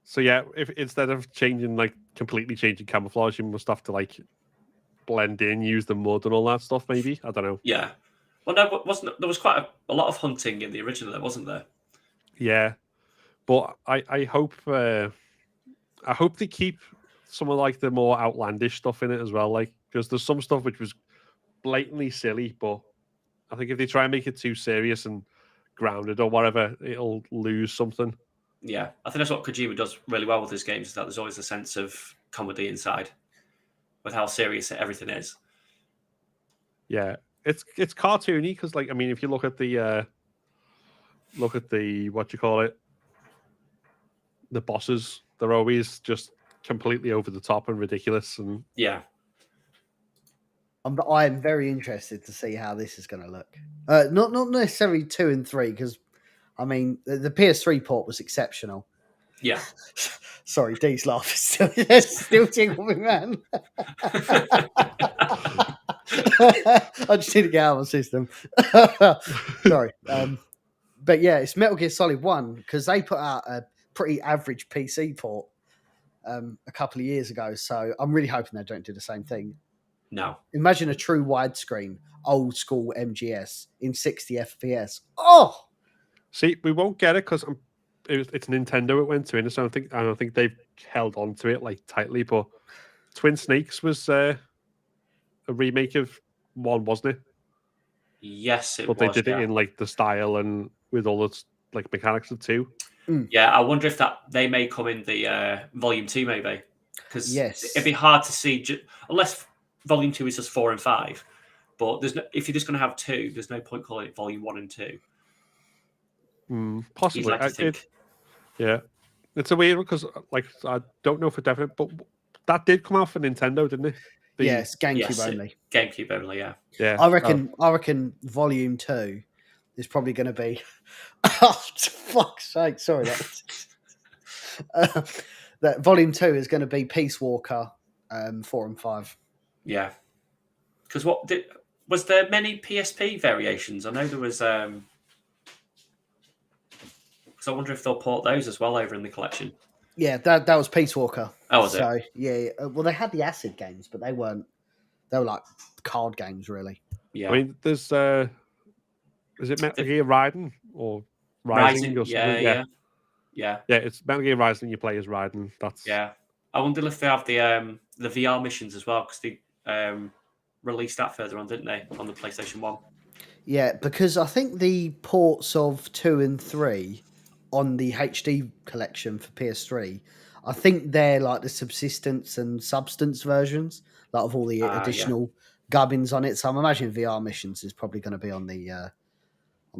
Speaker 2: So yeah, if instead of completely changing camouflage, you must have to like blend in, use the mud and all that stuff. Maybe I don't know.
Speaker 3: Yeah. Well, no, there was quite a lot of hunting in the original, there wasn't there?
Speaker 2: Yeah, but I hope they keep some of like the more outlandish stuff in it as well. Like because there's some stuff which was blatantly silly, but I think if they try and make it too serious and grounded or whatever, it'll lose something.
Speaker 3: Yeah, I think that's what Kojima does really well with his games, is that there's always a sense of comedy inside with how serious everything is.
Speaker 2: Yeah, it's cartoony because, like, I mean, if you look at the what you call it, the bosses, they're always just completely over the top and ridiculous. And
Speaker 3: yeah,
Speaker 1: I'm very interested to see how this is going to look. Not necessarily 2 and 3 because. I mean, the PS3 port was exceptional.
Speaker 3: Yeah.
Speaker 1: Sorry, Dee's laugh is still tickling me, man. I just need to get out of my system. Sorry. But yeah, it's Metal Gear Solid 1 because they put out a pretty average PC port a couple of years ago. So I'm really hoping they don't do the same thing.
Speaker 3: No.
Speaker 1: Imagine a true widescreen, old school MGS in 60 FPS. Oh!
Speaker 2: See, we won't get it because it's Nintendo it went to, and so I don't think they've held on to it like tightly. But Twin Snakes was a remake of 1, wasn't it?
Speaker 3: Yes, it
Speaker 2: but
Speaker 3: was.
Speaker 2: They did it in like the style and with all the like mechanics of 2.
Speaker 3: Yeah, I wonder if they may come in the Volume 2, maybe, because it'd be hard to see unless Volume 2 is just 4 and 5. But if you're just going to have 2, there's no point calling it Volume 1 and 2.
Speaker 2: Possibly.
Speaker 3: Like to think.
Speaker 2: Yeah, it's a weird one because like I don't know for definite, but that did come out for Nintendo, didn't it?
Speaker 1: Yes, GameCube only.
Speaker 3: GameCube only, yeah.
Speaker 2: Yeah.
Speaker 1: I reckon Volume 2 is probably going to be. Oh, fuck's sake! Sorry, that Volume 2 is going to be Peace Walker, 4 and 5.
Speaker 3: Yeah, because was there many PSP variations? I know there was. So I wonder if they'll port those as well over in the collection.
Speaker 1: Yeah, that was Peace Walker.
Speaker 3: Oh, was it?
Speaker 1: Yeah. Well, they had the Acid games, but they weren't. They were like card games, really.
Speaker 3: Yeah.
Speaker 2: I mean, there's is it Metal Gear Raiden or Rising? Or
Speaker 3: yeah.
Speaker 2: Yeah, it's Metal Gear Rising. You play as Raiden. That's
Speaker 3: I wonder if they have the VR missions as well because they released that further on, didn't they, on the PlayStation 1?
Speaker 1: Yeah, because I think the ports of 2 and 3 on the HD collection for PS3, I think they're like the subsistence and substance versions, like of all the additional gubbins on it. So I'm imagining VR missions is probably going to be on the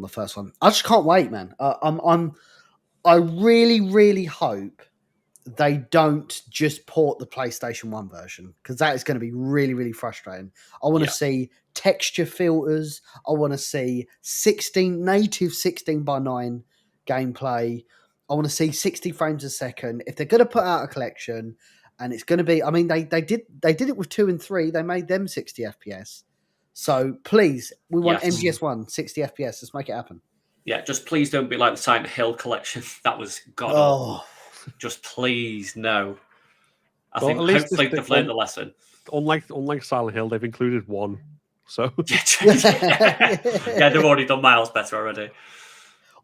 Speaker 1: first one. I just can't wait, man. I really, really hope they don't just port the PlayStation 1 version because that is going to be really, really frustrating. I want to see texture filters. I want to see native 16:9 gameplay. I want to see 60 frames a second. If they're going to put out a collection and it's going to be, I mean, they did it with 2 and 3. They made them 60 FPS. So please, we want MGS 1, 60 FPS. Let's make it happen.
Speaker 3: Yeah, just please don't be like the Silent Hill collection. That was god. Just please, no. I think hopefully they've learned the lesson.
Speaker 2: Unlike Silent Hill, they've included 1. So
Speaker 3: yeah, they've already done miles better already.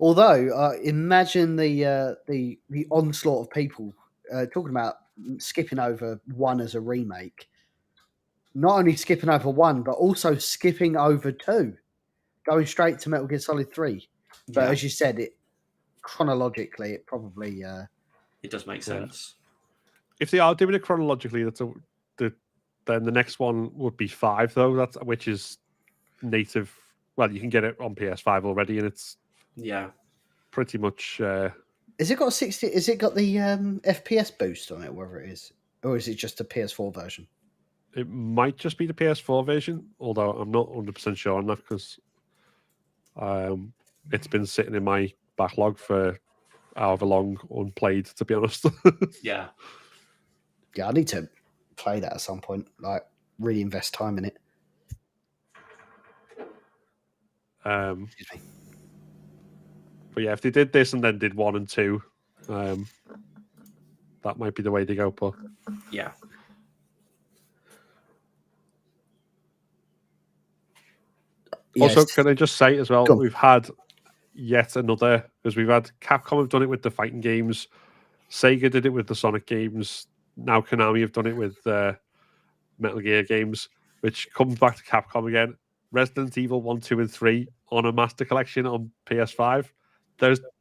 Speaker 1: Although, imagine the onslaught of people talking about skipping over 1 as a remake. Not only skipping over 1, but also skipping over 2, going straight to Metal Gear Solid 3. But as you said, it chronologically, it probably
Speaker 3: it does make sense.
Speaker 2: If they are doing it chronologically, then the next one would be 5, though. Which is native. Well, you can get it on PS5 already, and it's pretty much.
Speaker 1: Is it got 60? Is it got the FPS boost on it, whatever it is, or is it just a PS4 version?
Speaker 2: It might just be the PS4 version, although I'm not 100% sure on that because it's been sitting in my backlog for however long unplayed, to be honest.
Speaker 3: Yeah,
Speaker 1: I need to play that at some point. Like, really invest time in it.
Speaker 2: Excuse me. But yeah, if they did this and then did 1 and 2, that might be the way to go. But
Speaker 3: yeah.
Speaker 2: Also, can I just say as well, we've had yet another, because we've had Capcom have done it with the fighting games, Sega did it with the Sonic games, now Konami have done it with Metal Gear games, which comes back to Capcom again. Resident Evil 1, 2, and 3 on a Master Collection on PS5.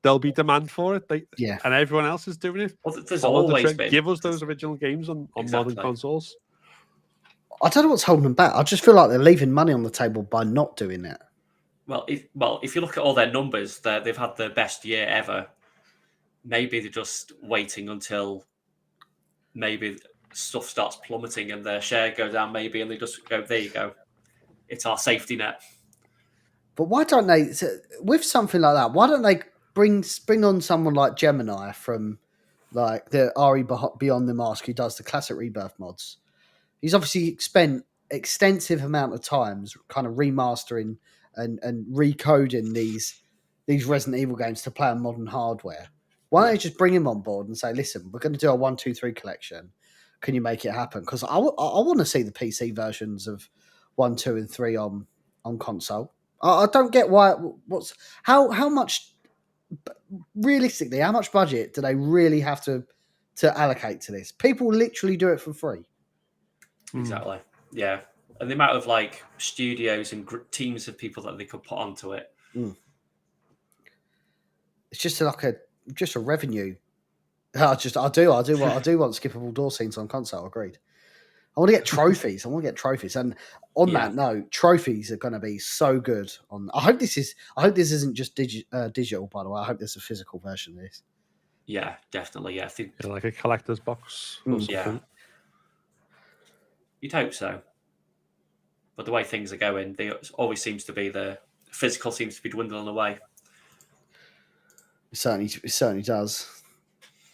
Speaker 2: There'll be demand for it, and everyone else is doing it.
Speaker 3: Well, there's always been.
Speaker 2: Give us those original games on modern consoles.
Speaker 1: I don't know what's holding them back. I just feel like they're leaving money on the table by not doing it.
Speaker 3: Well, if you look at all their numbers, they've had the best year ever. Maybe they're just waiting until maybe stuff starts plummeting and their share goes down, maybe, and they just go, there you go. It's our safety net.
Speaker 1: But why don't they, with something like that, why don't they bring on someone like Gemini from like the RE Beyond the Mask who does the classic Rebirth mods? He's obviously spent extensive amount of times kind of remastering and recoding these Resident Evil games to play on modern hardware. Why don't you just bring him on board and say, listen, we're going to do a 1, 2, 3 collection. Can you make it happen? Because I want to see the PC versions of 1, 2, and 3 on console. I don't get why. How much realistically? How much budget do they really have to allocate to this? People literally do it for free.
Speaker 3: Exactly. Yeah, and the amount of like studios and teams of people that they could put onto it.
Speaker 1: It's just like a revenue. I do want skippable door scenes on console. Agreed. I want to get trophies. And on that note, trophies are going to be so good. I hope this isn't just digital. By the way, I hope there's a physical version of this.
Speaker 3: Yeah, definitely. Yeah, I think
Speaker 2: like a collector's box. Or something.
Speaker 3: Yeah, you'd hope so. But the way things are going, it always seems to be the physical seems to be dwindling away.
Speaker 1: It certainly does.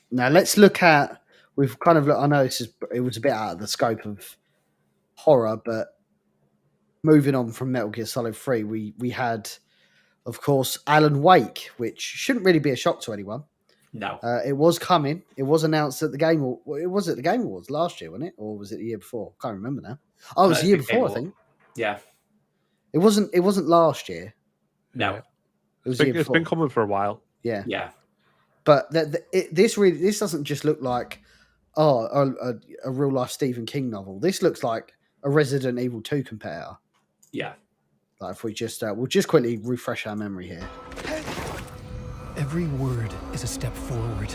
Speaker 1: Now let's look at. We've kind of. I know it was a bit out of the scope of horror, but moving on from Metal Gear Solid 3, we had, of course, Alan Wake, which shouldn't really be a shock to anyone.
Speaker 3: No,
Speaker 1: it was coming. It was announced at the Game. It was at the Game Awards last year, wasn't it, or was it the year before? Can't remember now. Oh, it was the year before, I think.
Speaker 3: Yeah,
Speaker 1: it wasn't. It wasn't last year.
Speaker 3: No,
Speaker 2: it's been coming for a while.
Speaker 1: Yeah,
Speaker 3: yeah.
Speaker 1: But this doesn't just look like a real life Stephen King novel. This looks like a Resident Evil 2 competitor.
Speaker 3: Yeah.
Speaker 1: Like if we just we'll just quickly refresh our memory here.
Speaker 7: Every word is a step forward.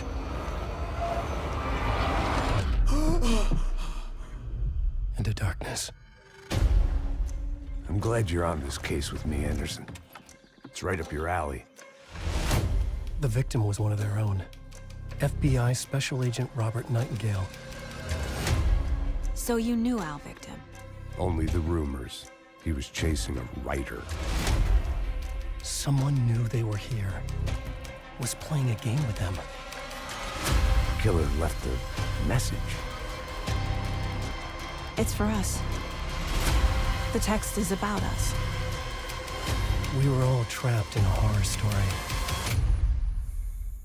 Speaker 7: Into darkness.
Speaker 13: I'm glad you're on this case with me, Anderson. It's right up your alley.
Speaker 7: The victim was one of their own. FBI Special Agent Robert Nightingale.
Speaker 8: So you knew Al Victim?
Speaker 13: Only the rumors. He was chasing a writer.
Speaker 7: Someone knew they were here. Was playing a game with them.
Speaker 13: The killer left a message.
Speaker 8: It's for us. The text is about us.
Speaker 7: We were all trapped in a horror story.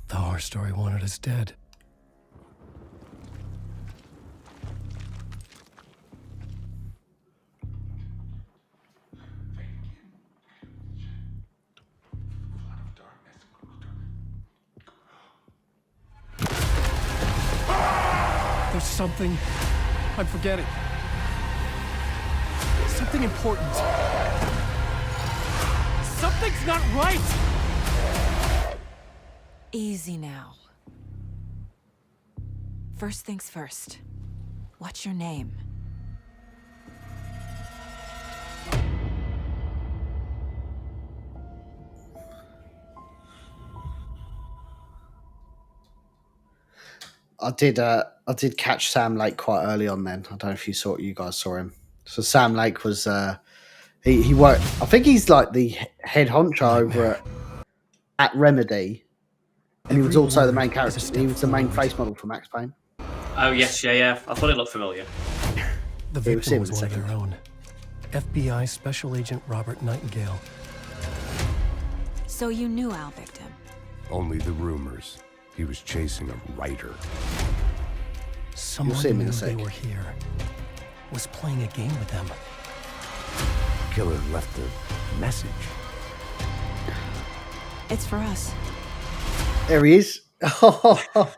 Speaker 7: The horror story wanted us dead. There's something I'm forgetting. Something important. Something's not right!
Speaker 8: Easy now. First things first. What's your name?
Speaker 1: I did catch Sam Lake quite early on. Then I don't know if you guys saw him. So Sam Lake was he worked. I think he's like the head honcho over at Remedy, and he was also the main character. He was the main face model for Max Payne.
Speaker 3: Oh yes, yeah. I thought it looked familiar.
Speaker 7: The victim was one of their own. FBI Special Agent Robert Nightingale.
Speaker 8: So you knew Al Victim?
Speaker 13: Only the rumors. He was chasing a writer.
Speaker 7: Someone knew they were here. Was playing a game with them.
Speaker 13: The killer left a message.
Speaker 8: It's for us.
Speaker 1: There he is. A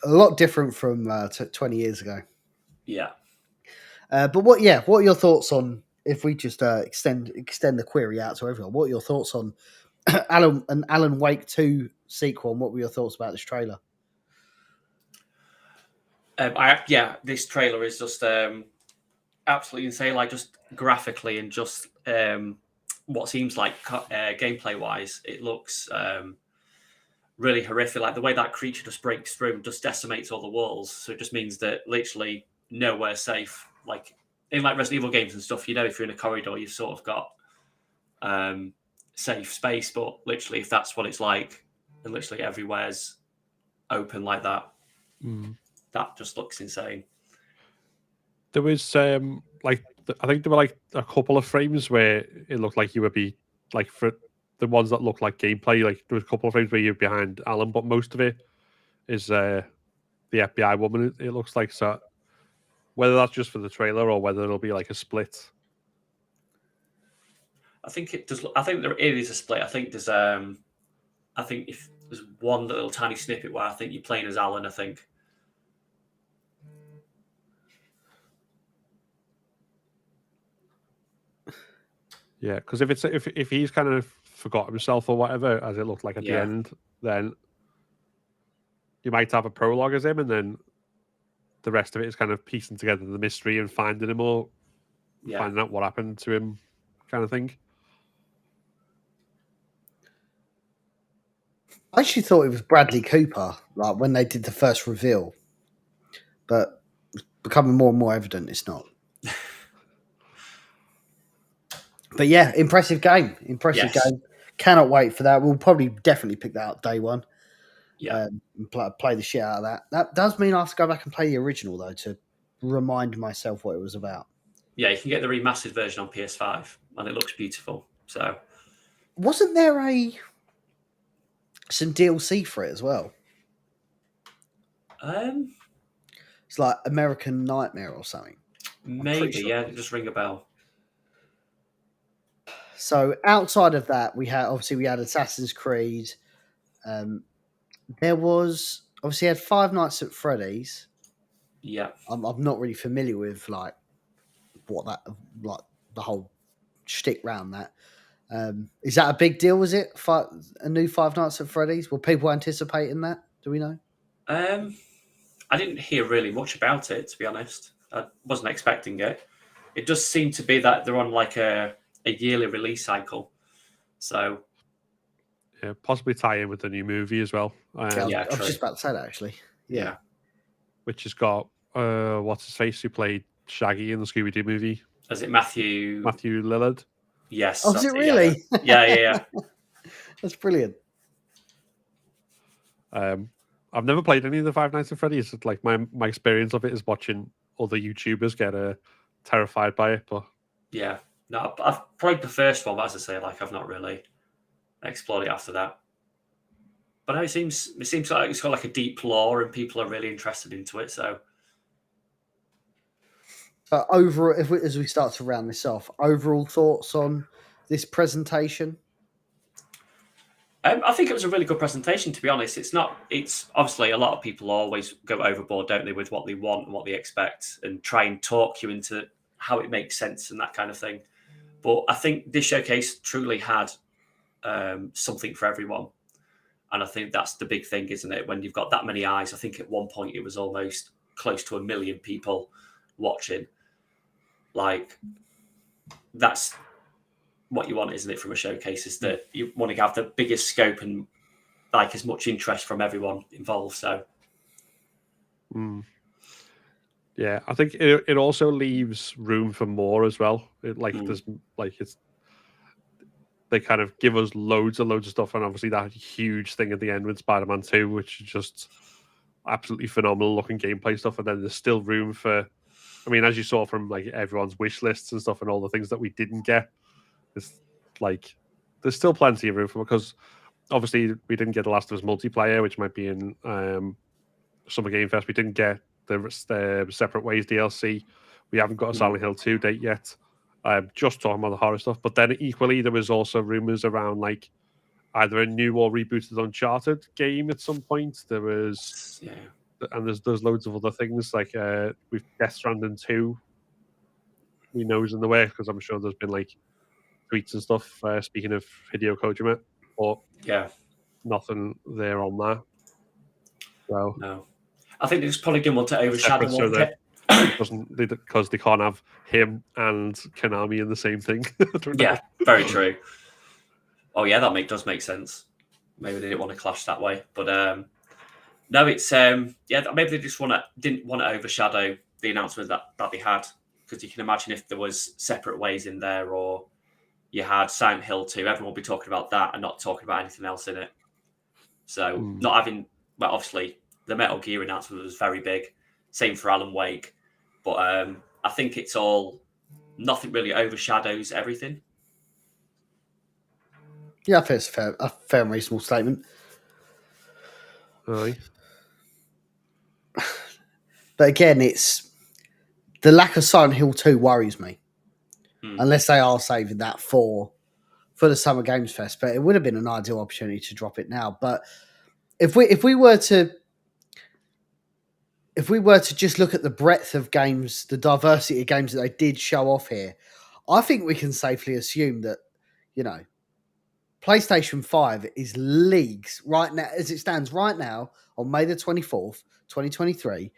Speaker 1: lot different from 20 years ago.
Speaker 3: Yeah.
Speaker 1: But what are your thoughts on, if we just extend the query out to everyone, what are your thoughts on Alan Wake 2 sequel, and what were your thoughts about this trailer?
Speaker 3: This trailer is just absolutely insane. Like just graphically and just what seems like gameplay wise, it looks really horrific. Like the way that creature just breaks through and just decimates all the walls. So it just means that literally nowhere's safe. Like in like Resident Evil games and stuff, you know, if you're in a corridor, you've sort of got safe space. But literally, if that's what it's like, and literally everywhere's open like that, that just looks insane.
Speaker 2: There was like I think there were like a couple of frames where it looked like you would be like for the ones that look like gameplay. Like there was a couple of frames where you're behind Alan, but most of it is the FBI woman. It looks like so. Whether that's just for the trailer or whether it'll be like a split.
Speaker 3: I think it does. I think it is a split. I think there's I think if there's one little tiny snippet where I think you're playing as Alan. I think.
Speaker 2: Yeah, because if he's kind of forgot himself or whatever, as it looked like at the end, then you might have a prologue as him, and then the rest of it is kind of piecing together the mystery and finding him or finding out what happened to him, kind of thing.
Speaker 1: I actually thought it was Bradley Cooper, like when they did the first reveal, but it's becoming more and more evident it's not. But yeah, impressive game. Impressive game. Cannot wait for that. We'll probably definitely pick that up day one.
Speaker 3: Yeah.
Speaker 1: And play the shit out of that. That does mean I have to go back and play the original, though, to remind myself what it was about.
Speaker 3: Yeah, you can get the remastered version on PS5, and it looks beautiful. So,
Speaker 1: wasn't there some DLC for it as well? It's like American Nightmare or something.
Speaker 3: Maybe, sure. Just ring a bell.
Speaker 1: So outside of that, we had Assassin's Creed. There was obviously had Five Nights at Freddy's.
Speaker 3: Yeah,
Speaker 1: I'm not really familiar with like what that like the whole shtick round that. Is that a big deal? Was it a new Five Nights at Freddy's? Were people anticipating that? Do we know?
Speaker 3: I didn't hear really much about it, to be honest. I wasn't expecting it. It does seem to be that they're on like a yearly release cycle. So
Speaker 2: yeah, possibly tie in with the new movie as well.
Speaker 1: I was just about to say that actually. Yeah.
Speaker 2: Which has got what's his face who played Shaggy in the Scooby-Doo movie?
Speaker 3: Is it Matthew
Speaker 2: Lillard?
Speaker 3: Yes.
Speaker 1: Oh, is it really?
Speaker 3: Yeah.
Speaker 1: That's brilliant.
Speaker 2: I've never played any of the Five Nights at Freddy's. Like my experience of it is watching other YouTubers get terrified by it. But
Speaker 3: yeah, no, I've played the first one, but as I say, like I've not really explored it after that. But no, it seems like it's got like a deep lore, and people are really interested into it. So,
Speaker 1: overall, as we start to round this off, overall thoughts on this presentation?
Speaker 3: I think it was a really good presentation, to be honest. It's obviously a lot of people always go overboard, don't they, with what they want and what they expect and try and talk you into how it makes sense and that kind of thing. But I think this showcase truly had something for everyone. And I think that's the big thing, isn't it? When you've got that many eyes, I think at one point it was almost close to 1 million people watching. Like, that's what you want, isn't it, from a showcase, is that you want to have the biggest scope and like as much interest from everyone involved. So
Speaker 2: yeah, I think it also leaves room for more as well. There's they kind of give us loads of stuff, and obviously that huge thing at the end with Spider-Man 2, which is just absolutely phenomenal looking gameplay stuff. And then there's still room for, I mean, as you saw from like everyone's wish lists and stuff and all the things that we didn't get, it's like there's still plenty of room for, because obviously we didn't get The Last of Us multiplayer, which might be in Summer Game Fest. We didn't get the Separate Ways DLC. We haven't got a Silent Hill 2 date yet. Just talking about the horror stuff. But then equally, there was also rumors around like either a new or rebooted Uncharted game at some point. There was, and there's loads of other things like with Death Stranding 2. We know is in the way, because I'm sure there's been like tweets and stuff. Speaking of Hideo Kojima, but nothing there on that. So
Speaker 3: no, I think they just probably didn't want to overshadow
Speaker 2: because they can't have him and Konami in the same thing.
Speaker 3: Yeah, very true. Oh yeah, that does make sense. Maybe they didn't want to clash that way, but no, it's maybe they just didn't want to overshadow the announcement that they had, because you can imagine if there was Separate Ways in there, or you had Silent Hill 2, everyone would be talking about that and not talking about anything else in it. So not having, well, obviously the Metal Gear announcement was very big. Same for Alan Wake. But I think it's all nothing really overshadows everything.
Speaker 1: Yeah, I think it's a fair and reasonable statement.
Speaker 2: Aye.
Speaker 1: But again, it's the lack of Silent Hill 2 worries me. Unless they are saving that for the Summer Games Fest. But it would have been an ideal opportunity to drop it now. But if we were to just look at the breadth of games, the diversity of games that they did show off here, I think we can safely assume that, PlayStation 5 is leagues right now, as it stands right now on May the 24th, 2023.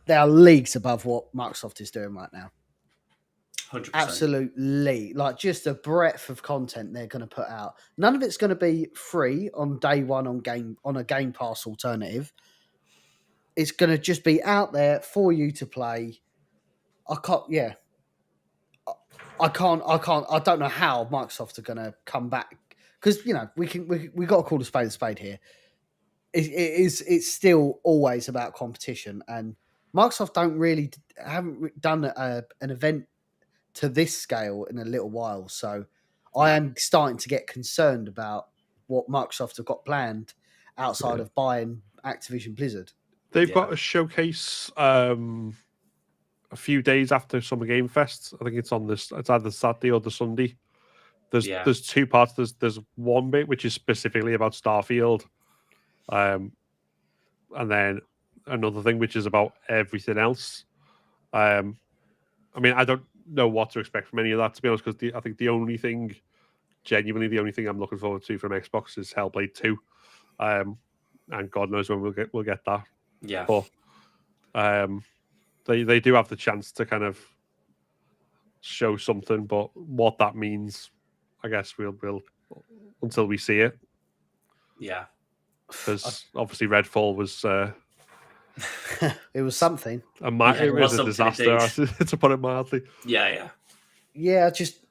Speaker 1: They are leagues above what Microsoft is doing right now.
Speaker 3: 100%.
Speaker 1: Absolutely. Like, just the breadth of content they're going to put out. None of it's going to be free on day one on a Game Pass alternative. It's going to just be out there for you to play. I don't know how Microsoft are going to come back, because we got to call a spade here. It's still always about competition, and Microsoft haven't done an event to this scale in a little while. So I am starting to get concerned about what Microsoft have got planned outside of buying Activision Blizzard.
Speaker 2: They've got a showcase a few days after Summer Game Fest. I think it's either Saturday or the Sunday. There's two parts. There's one bit which is specifically about Starfield, and then another thing which is about everything else. I mean, I don't know what to expect from any of that, to be honest, because I think the only thing I'm looking forward to from Xbox is Hellblade 2, and God knows when we'll get that.
Speaker 3: Yeah,
Speaker 2: but they do have the chance to kind of show something, but what that means, I guess we'll until we see it.
Speaker 3: Yeah,
Speaker 2: because obviously Redfall was.
Speaker 1: It was something.
Speaker 2: It was a disaster, to put it mildly.
Speaker 3: Yeah.
Speaker 1: Just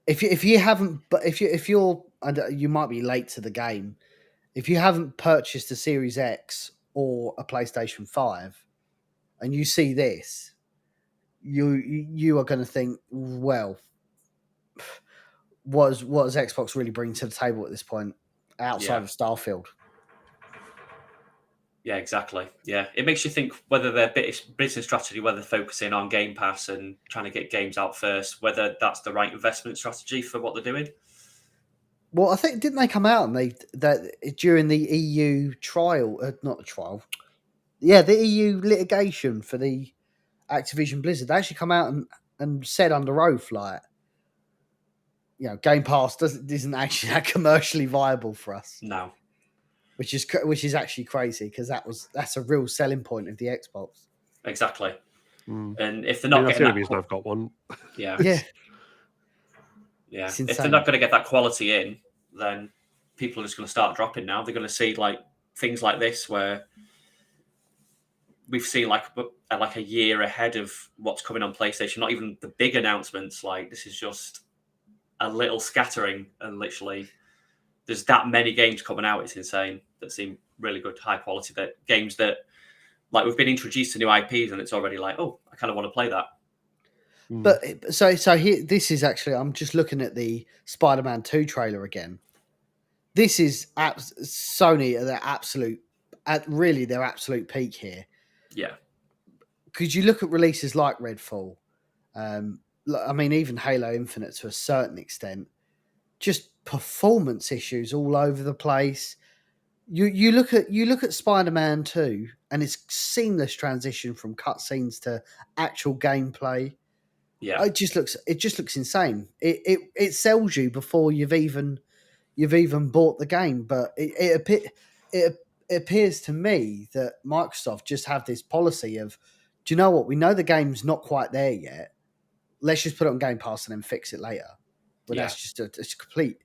Speaker 1: if you haven't, but if you're, you might be late to the game. If you haven't purchased a Series X or a PlayStation 5, and you see this, you are going to think, well, what does Xbox really bring to the table at this point outside of Starfield?
Speaker 3: Yeah, exactly. Yeah, it makes you think whether their business strategy, whether they're focusing on Game Pass and trying to get games out first, whether that's the right investment strategy for what they're doing.
Speaker 1: Well, I think didn't they come out and that during the EU trial, not the trial, the EU litigation for the Activision Blizzard, they actually come out and said under oath, like, Game Pass isn't actually that commercially viable for us.
Speaker 3: No.
Speaker 1: Which is actually crazy, because that's a real selling point of the Xbox.
Speaker 3: Exactly. And if they're not getting
Speaker 2: that's the reason I've got one.
Speaker 3: Yeah.
Speaker 1: It's
Speaker 3: if they're not going to get that quality in, then people are just going to start dropping now. They're going to see like things like this where we've seen like a year ahead of what's coming on PlayStation. Not even the big announcements. Like, this is just a little scattering, and literally there's that many games coming out. It's insane. That seem really good, high quality. That games that, like, we've been introduced to new IPs, and it's already like, oh, I kind of want to play that.
Speaker 1: But so here, this is actually, I'm just looking at the Spider-Man 2 trailer again. This is Sony at their absolute peak here.
Speaker 3: Yeah.
Speaker 1: Because you look at releases like Redfall, I mean, even Halo Infinite to a certain extent, just performance issues all over the place. You look at Spider-Man 2, and it's seamless transition from cutscenes to actual gameplay.
Speaker 3: Yeah,
Speaker 1: it just looks insane. It sells you before you've even bought the game. But it appears to me that Microsoft just have this policy of, do you know what? We know the game's not quite there yet. Let's just put it on Game Pass and then fix it later. But that's just it's complete.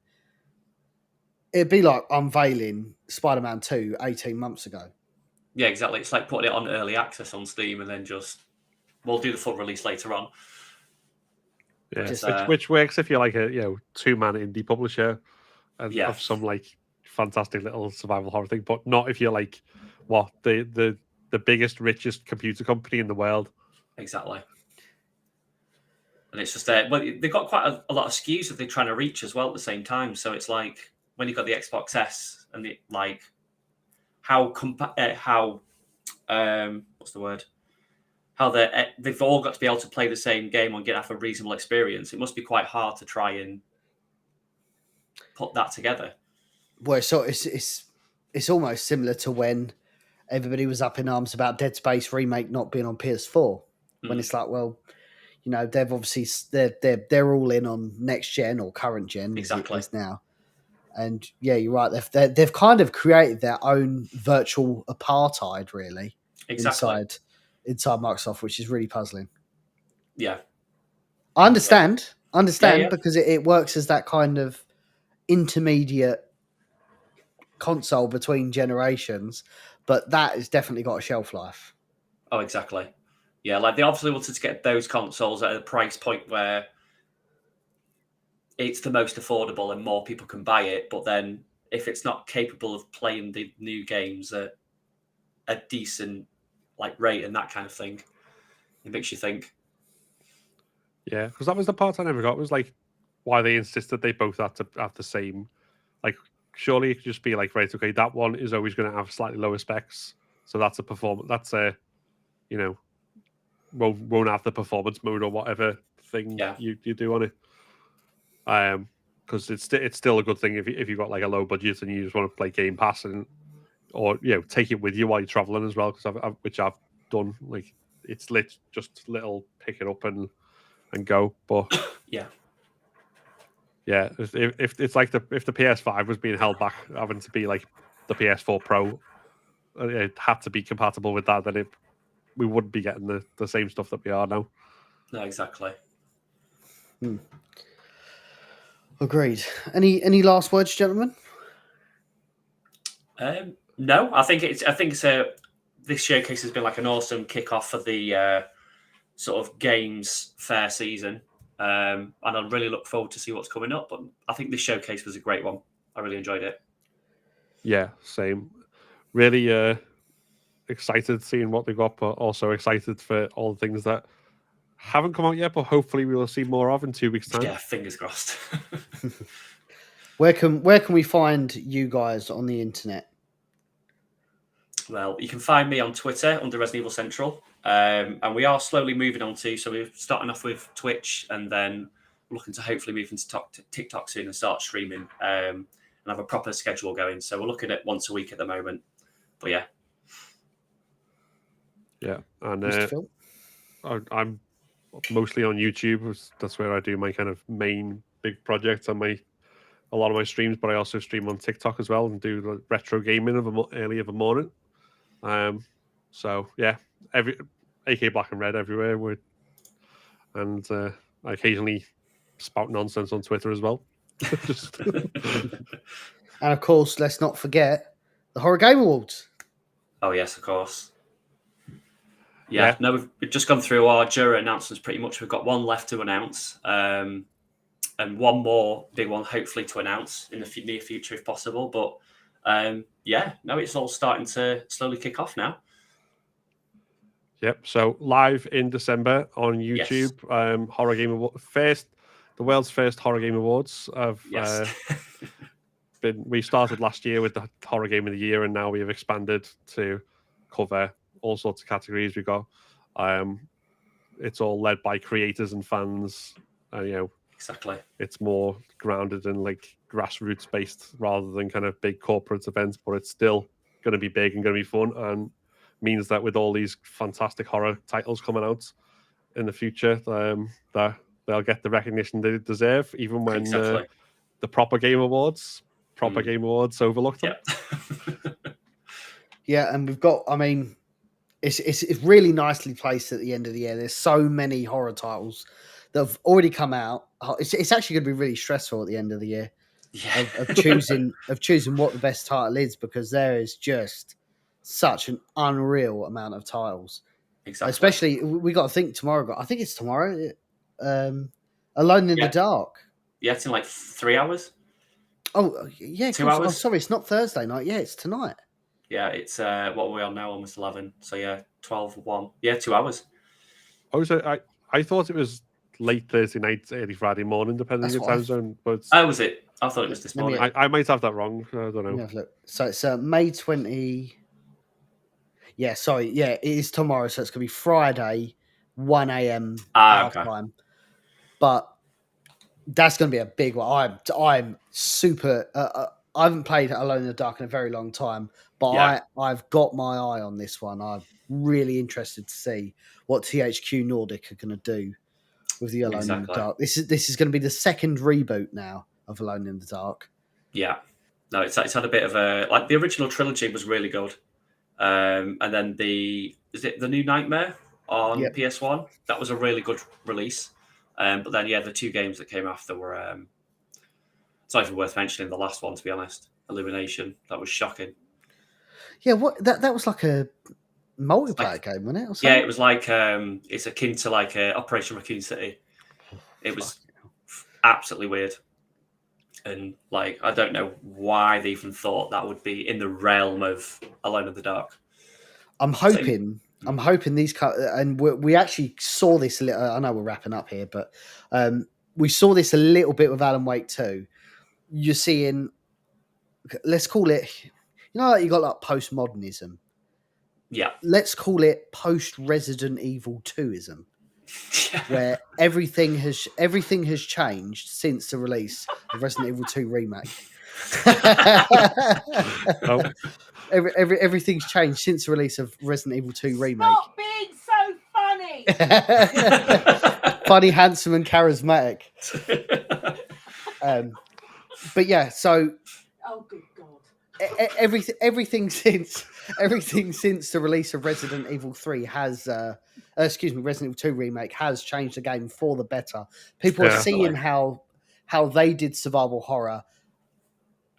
Speaker 1: It'd be like unveiling Spider-Man 2 18 months ago.
Speaker 3: Yeah, exactly. It's like putting it on early access on Steam and then we'll do the full release later on.
Speaker 2: Yeah, which works if you're like a 2-man indie publisher and of some like fantastic little survival horror thing, but not if you're like the biggest, richest computer company in the world.
Speaker 3: Exactly. And it's just well, they've got quite a lot of SKUs that they're trying to reach as well at the same time. So it's like when you've got the Xbox S and the like, how what's the word? How they've all got to be able to play the same game and have a reasonable experience. It must be quite hard to try and put that together.
Speaker 1: Well, so it's almost similar to when everybody was up in arms about Dead Space Remake not being on PS4. When it's like, well, you know, they've obviously they're all in on next gen or current gen as it is now. And yeah, you're right. They've kind of created their own virtual apartheid, really, inside Microsoft, which is really puzzling.
Speaker 3: Yeah,
Speaker 1: I understand,
Speaker 3: Yeah.
Speaker 1: because it works as that kind of intermediate console between generations, but that has definitely got a shelf life.
Speaker 3: Oh, exactly. Yeah, like they obviously wanted to get those consoles at a price point where it's the most affordable and more people can buy it. But then if it's not capable of playing the new games at a decent rate and that kind of thing, it makes you think.
Speaker 2: Yeah, because that was the part I never got, was like why they insisted they both had to have the same. Like, surely it could just be like, right, okay, that one is always going to have slightly lower specs, so that's a performance. That's a, you know, won't have the performance mode or whatever thing you do on it. Because it's still a good thing if you've got like a low budget and you just want to play Game Pass or take it with you while you're traveling as well. Because which I've done. Like, it's just little pick it up and go. But
Speaker 3: yeah,
Speaker 2: if it's like if the PS5 was being held back, having to be like the PS4 Pro, it had to be compatible with that. Then we wouldn't be getting the same stuff that we are now.
Speaker 3: No, exactly.
Speaker 1: Agreed. Any last words, gentlemen?
Speaker 3: No, I think this showcase has been like an awesome kickoff for the sort of games fair season, and I really look forward to see what's coming up. But I think this showcase was a great one. I really enjoyed it.
Speaker 2: Yeah, same. Really excited seeing what they got, but also excited for all the things that haven't come out yet, but hopefully we will see more of in 2 weeks' time.
Speaker 3: Yeah, fingers crossed.
Speaker 1: Where can we find you guys on the internet?
Speaker 3: Well, you can find me on Twitter under Resident Evil Central, and we are slowly moving on to. So we're starting off with Twitch, and then we're looking to hopefully move into TikTok soon and start streaming, and have a proper schedule going. So we're looking at once a week at the moment. But yeah,
Speaker 2: and
Speaker 1: Mr. Phil?
Speaker 2: I'm mostly on YouTube. That's where I do my kind of main big projects and a lot of my streams. But I also stream on TikTok as well and do the retro gaming early of the morning. So yeah, AK Black and Red everywhere. And I occasionally spout nonsense on Twitter as well.
Speaker 1: And of course, let's not forget the Horror Game Awards.
Speaker 3: Oh yes, of course. Yeah. No, we've just gone through our jury announcements pretty much. We've got one left to announce, and one more big one hopefully to announce in the near future if possible. But it's all starting to slowly kick off now.
Speaker 2: Yep. So live in December on YouTube,
Speaker 3: Yes.
Speaker 2: Horror Game Award the world's first Horror Game Awards. We started last year with the Horror Game of the Year, and now we have expanded to cover all sorts of categories. We got it's all led by creators and fans.
Speaker 3: Exactly.
Speaker 2: It's more grounded in like grassroots based rather than kind of big corporate events, but it's still going to be big and going to be fun, and means that with all these fantastic horror titles coming out in the future, that they'll get the recognition they deserve, even when the proper Game Awards overlooked them.
Speaker 1: Yeah, and we've got, it's really nicely placed at the end of the year. There's so many horror titles that have already come out. It's actually going to be really stressful at the end of the year of choosing what the best title is, because there is just such an unreal amount of titles.
Speaker 3: Exactly.
Speaker 1: Especially, we got to think tomorrow. I think it's tomorrow. Alone in the Dark.
Speaker 3: Yeah, it's in like 3 hours.
Speaker 1: Oh yeah,
Speaker 3: 2 hours.
Speaker 1: Oh, sorry, it's not Thursday night. Yeah, it's tonight.
Speaker 3: Yeah, it's what are we on now? Almost 11. So yeah, 12, 1. Yeah, 2 hours.
Speaker 2: I thought it was late Thursday night, early Friday morning, depending on your time zone. But
Speaker 3: was it? I thought it was this morning.
Speaker 2: I might have that wrong. I don't know.
Speaker 1: Let me have a look. So it's May 20. Yeah, sorry. Yeah, it is tomorrow, so it's going to be Friday, 1 a.m. our time. But that's going to be a big one. I'm super. I haven't played Alone in the Dark in a very long time, but I've got my eye on this one. I'm really interested to see what THQ Nordic are going to do with the Alone in the Dark. This is going to be the second reboot now of Alone in the Dark.
Speaker 3: Yeah, no, it's had a bit of a the original trilogy was really good, and then the New Nightmare on PS1 that was a really good release, but then the two games that came after were it's not even worth mentioning. The last one, to be honest, Illumination, that was shocking.
Speaker 1: Yeah, what that was like a multiplayer game, wasn't it? Or something?
Speaker 3: Yeah, it was like it's akin to Operation Raccoon City. It was absolutely weird. And I don't know why they even thought that would be in the realm of Alone in the Dark.
Speaker 1: I'm hoping these and we actually saw this a little. I know we're wrapping up here, but we saw this a little bit with Alan Wake 2. You're seeing, let's call it, you got like postmodernism.
Speaker 3: Yeah.
Speaker 1: Let's call it post Resident Evil 2ism. Where everything has changed since the release of Resident Evil 2 Remake. Everything's changed since the release of Resident Evil 2 Remake.
Speaker 18: Stop being so funny.
Speaker 1: Funny, handsome, and charismatic. But yeah, so
Speaker 18: oh good God.
Speaker 1: Everything since the release of Resident Evil 3 has Resident Evil 2 Remake has changed the game for the better. People are seeing how they did survival horror,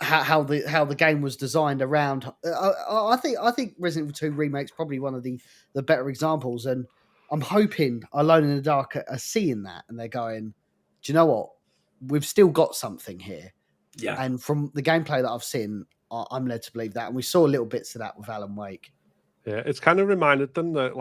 Speaker 1: how the game was designed around. I think Resident Evil 2 Remake's probably one of the better examples, and I'm hoping Alone in the Dark are seeing that and they're going, do you know what? We've still got something here.
Speaker 3: Yeah.
Speaker 1: And from the gameplay that I've seen, I'm led to believe that, and we saw little bits of that with Alan Wake.
Speaker 2: Yeah, it's kind of reminded them that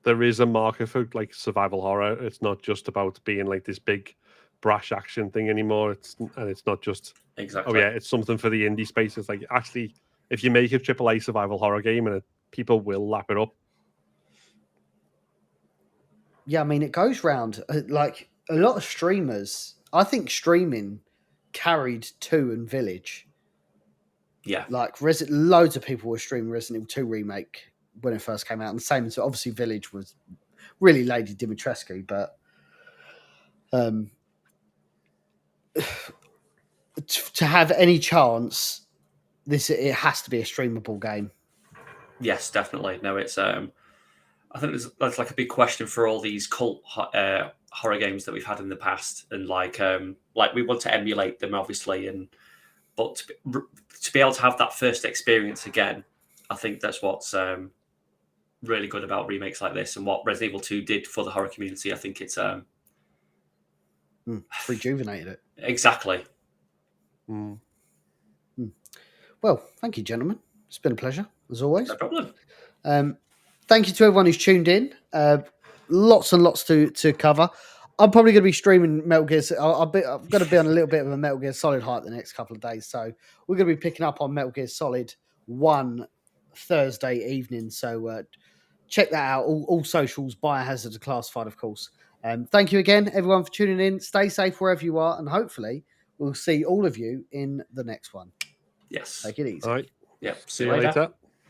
Speaker 2: there is a market for survival horror. It's not just about being this big brash action thing anymore. It's not just it's something for the indie space. It's actually, if you make a AAA survival horror game and people will lap it up.
Speaker 1: Yeah, I mean, it goes round a lot of streamers. I think streaming carried 2 and Village.
Speaker 3: Yeah,
Speaker 1: loads of people were streaming Resident Evil 2 Remake when it first came out, and the same as obviously Village was really Lady Dimitrescu, but to have any chance, it has to be a streamable game.
Speaker 3: Yes, definitely. No, it's I think that's a big question for all these cult horror games that we've had in the past, and we want to emulate them, obviously, but to be able to have that first experience again, I think that's what's really good about remakes like this, and what Resident Evil 2 did for the horror community. I think it's
Speaker 1: rejuvenated it.
Speaker 3: Exactly.
Speaker 1: Well, thank you, gentlemen. It's been a pleasure, as always.
Speaker 3: No problem.
Speaker 1: Thank you to everyone who's tuned in. Lots and lots to cover. I'm probably going to be streaming Metal Gear. I'm going to be on a little bit of a Metal Gear Solid hype the next couple of days. So we're going to be picking up on Metal Gear Solid 1 Thursday evening. So check that out. All socials, Biohazard Declassified, of course. Thank you again, everyone, for tuning in. Stay safe wherever you are. And hopefully we'll see all of you in the next one.
Speaker 3: Yes.
Speaker 1: Take it easy.
Speaker 2: All right.
Speaker 3: Yep.
Speaker 2: See you later.